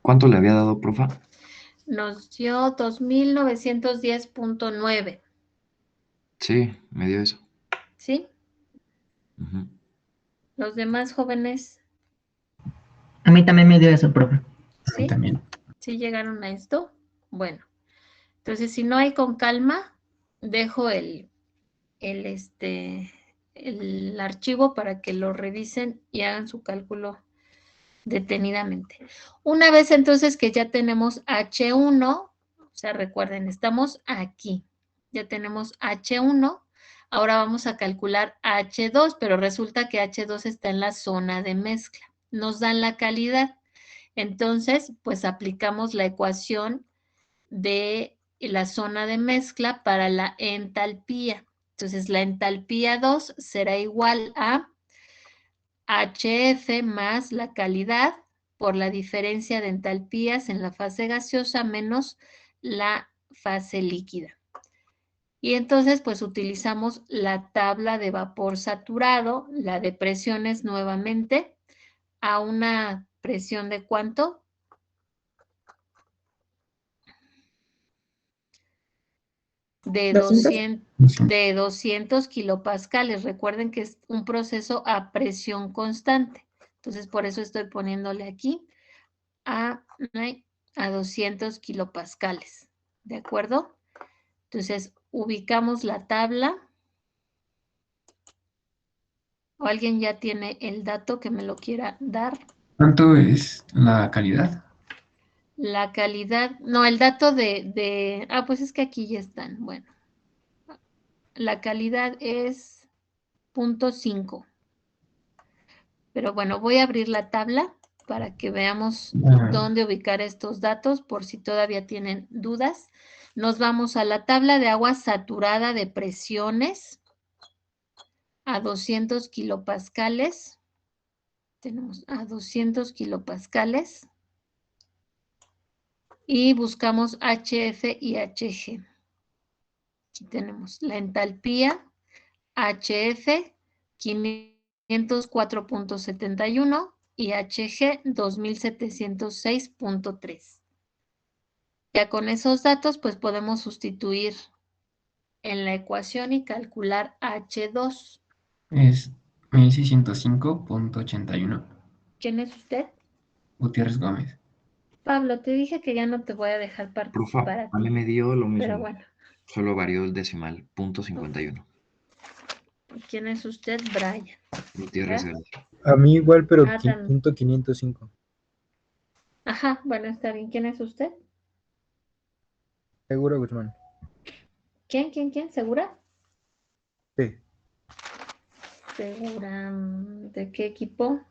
¿Cuánto le había dado, profa? Nos dio 2910.9. Sí, me dio eso. ¿Sí? Ujú. Los demás jóvenes, A mí también me dio eso, profe. ¿sí? También. ¿Sí llegaron a esto? Bueno, entonces si no hay con calma, dejo el archivo para que lo revisen y hagan su cálculo detenidamente. Una vez entonces que ya tenemos H1, o sea, recuerden, estamos aquí. Ya tenemos H1. Ahora vamos a calcular H2, pero resulta que H2 está en la zona de mezcla. Nos dan la calidad. Entonces, pues aplicamos la ecuación de la zona de mezcla para la entalpía. Entonces, la entalpía 2 será igual a HF más la calidad por la diferencia de entalpías en la fase gaseosa menos la fase líquida. Y entonces, pues utilizamos la tabla de vapor saturado, la de presiones nuevamente, a una presión de ¿cuánto? De 200 kilopascales. Recuerden que es un proceso a presión constante. Entonces, por eso estoy poniéndole aquí a 200 kilopascales. ¿De acuerdo? Entonces, ubicamos la tabla. ¿O alguien ya tiene el dato que me lo quiera dar? ¿Cuánto es la calidad? La calidad, no, el dato pues es que aquí ya están. Bueno, la calidad es 0.5. Pero bueno, voy a abrir la tabla para que veamos dónde ubicar estos datos por si todavía tienen dudas. Nos vamos a la tabla de agua saturada de presiones a 200 kilopascales. Tenemos a 200 kilopascales. Y buscamos HF y HG. Aquí tenemos la entalpía, HF 504.71 y HG 2706.3. Ya con esos datos, pues podemos sustituir en la ecuación y calcular H2. Es 1605.81. ¿Quién es usted? Gutiérrez Gómez. Pablo, te dije que ya no te voy a dejar participar Profa, a a mí ti. me dio lo mismo. Pero bueno. Solo varió el decimal, 0.51. ¿Quién es usted? Brian. Gutiérrez ¿Ya? García. A mí igual, pero También. punto 505. Ajá, bueno, está bien. ¿Quién es usted? Seguro, Guzmán. ¿Quién? ¿Segura? Sí. Segura. ¿De qué equipo?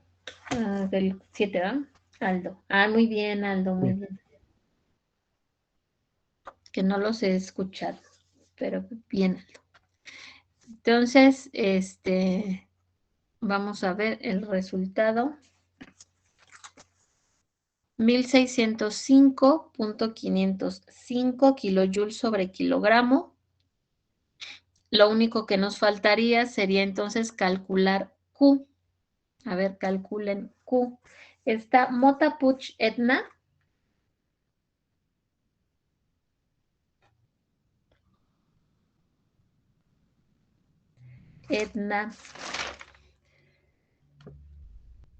Del 7, ¿verdad? Aldo. Muy bien, Aldo, muy bien. Que no los he escuchado, pero bien, Aldo. Entonces, vamos a ver el resultado. 1605.505 kilojoules sobre kilogramo. Lo único que nos faltaría sería entonces calcular Q. A ver, calculen Q. Está Mota Puig Etna. Etna.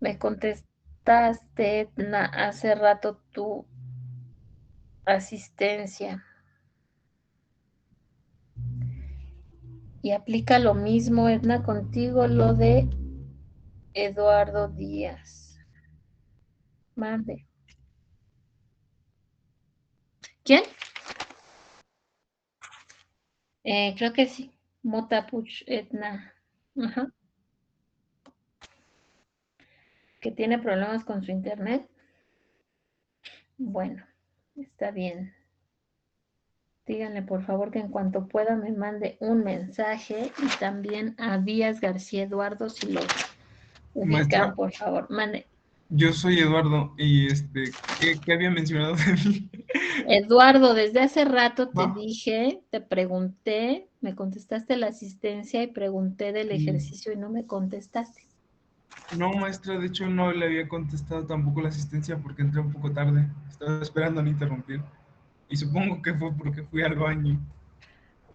Me contestaste, Etna, hace rato tu asistencia. Y aplica lo mismo, Edna, contigo, lo de Eduardo Díaz. Mande. ¿Quién? Creo que sí. Mota Puig Etna. Ajá. Que tiene problemas con su internet. Bueno, está bien. Díganle por favor que en cuanto pueda me mande un mensaje y también a Díaz García Eduardo si lo ubican, Maestra, por favor. Mande. yo soy Eduardo y ¿qué había mencionado de mí? Eduardo, desde hace rato te dije, te pregunté, me contestaste la asistencia y pregunté del ejercicio y no me contestaste. No, maestra, de hecho no le había contestado tampoco la asistencia porque entré un poco tarde. Estaba esperando a no interrumpir. Y supongo que fue porque fui al baño.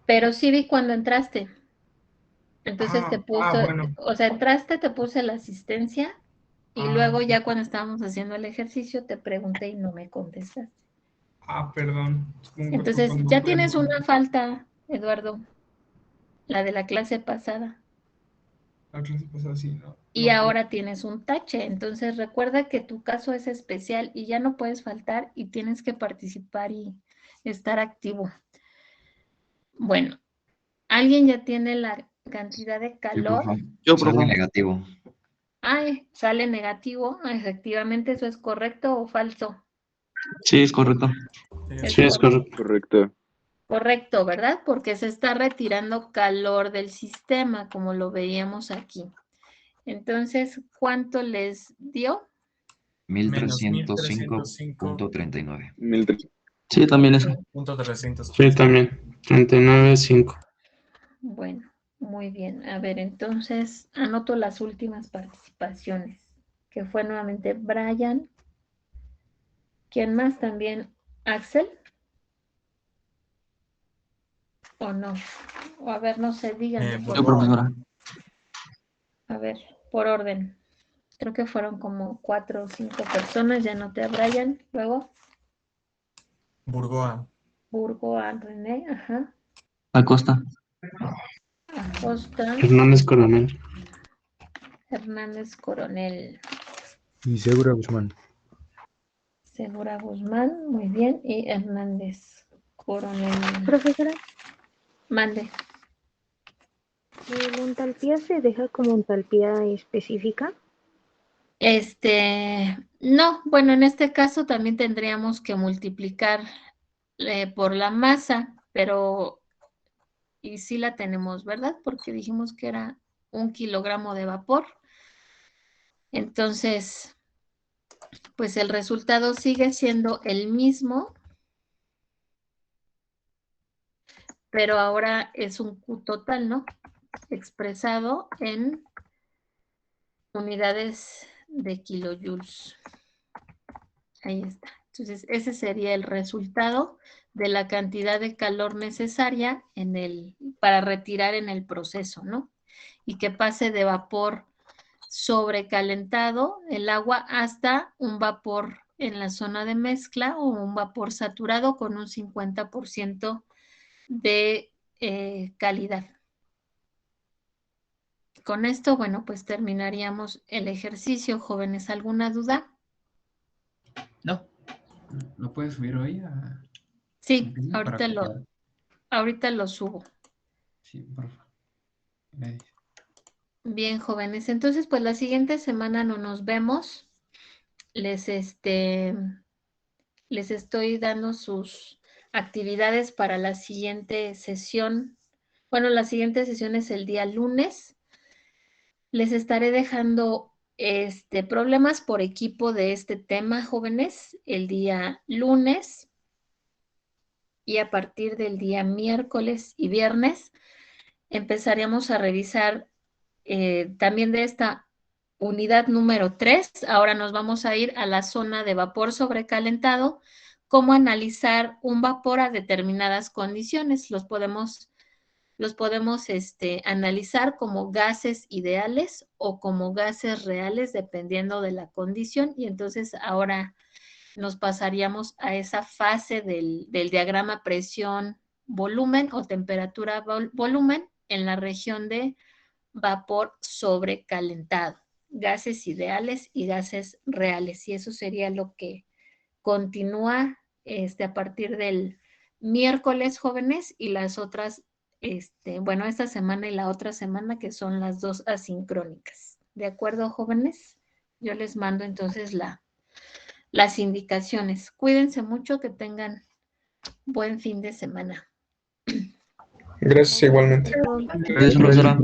Pero sí vi cuando entraste. Entonces te puse, bueno. o sea, entraste, te puse la asistencia y luego ya cuando estábamos haciendo el ejercicio te pregunté y no me contestaste. Perdón. Entonces ya tienes una falta, Eduardo. La de la clase pasada. La clase pasada sí, ¿no? y ahora tienes un tache. Entonces recuerda que tu caso es especial y ya no puedes faltar y tienes que participar y estar activo. Bueno, ¿alguien ya tiene la cantidad de Sí, calor? profe. Yo, Sale profe. negativo. Ay, sale negativo. Efectivamente, ¿eso es correcto o falso? Sí, es correcto. Sí, es correcto. Correcto. Correcto, ¿verdad? Porque se está retirando calor del sistema, como lo veíamos aquí. Entonces, ¿cuánto les dio? Menos 1305.39. 1300. Sí, también eso. 1300. Sí, también. 39.5. Bueno, muy bien. A ver, entonces anoto las últimas participaciones, que fue nuevamente Brian. ¿Quién más también? ¿Axel? ¿O no? O a ver, no sé, díganme. por Yo, favor. profesora. A ver, por orden. Creo que fueron como 4 o 5 personas. Ya anoté a Brian. Luego, Burgoa. Burgoa, René, ajá. Acosta. Acosta, Hernández Coronel. Hernández Coronel, Y Segura Guzmán. Segura Guzmán, muy bien. Y Hernández Coronel. Profesora, Mande. ¿la entalpía se deja como entalpía específica? No, bueno, en este caso también tendríamos que multiplicar por la masa, pero y sí la tenemos, ¿verdad? Porque dijimos que era 1 kilogramo de vapor. Entonces, pues el resultado sigue siendo el mismo, pero ahora es un Q total, ¿no? Expresado en unidades de kilojoules. Ahí está. Entonces, ese sería el resultado de la cantidad de calor necesaria para retirar en el proceso, ¿no? Y que pase de vapor sobrecalentado el agua hasta un vapor en la zona de mezcla o un vapor saturado con un 50% de calidad. Con esto, bueno, pues terminaríamos el ejercicio, jóvenes. ¿Alguna duda? No. ¿Lo puedes subir hoy? Sí, para copiar? ahorita lo subo. Sí, por favor. Me dice. Bien, jóvenes. Entonces, pues la siguiente semana no nos vemos. Les estoy dando sus actividades para la siguiente sesión. Bueno, la siguiente sesión es el día lunes. Les estaré dejando problemas por equipo de este tema, jóvenes, el día lunes. Y a partir del día miércoles y viernes empezaremos a revisar también de esta unidad número 3. Ahora nos vamos a ir a la zona de vapor sobrecalentado, cómo analizar un vapor a determinadas condiciones. Los podemos analizar como gases ideales o como gases reales, dependiendo de la condición. Y entonces ahora nos pasaríamos a esa fase del diagrama presión-volumen o temperatura-volumen en la región de vapor sobrecalentado, gases ideales y gases reales. Y eso sería lo que continúa a partir del miércoles, jóvenes, y las otras, bueno, esta semana y la otra semana, que son las 2 asincrónicas. ¿De acuerdo, jóvenes? Yo les mando entonces las indicaciones. Cuídense mucho, que tengan buen fin de semana. Gracias igualmente. Gracias, profesora.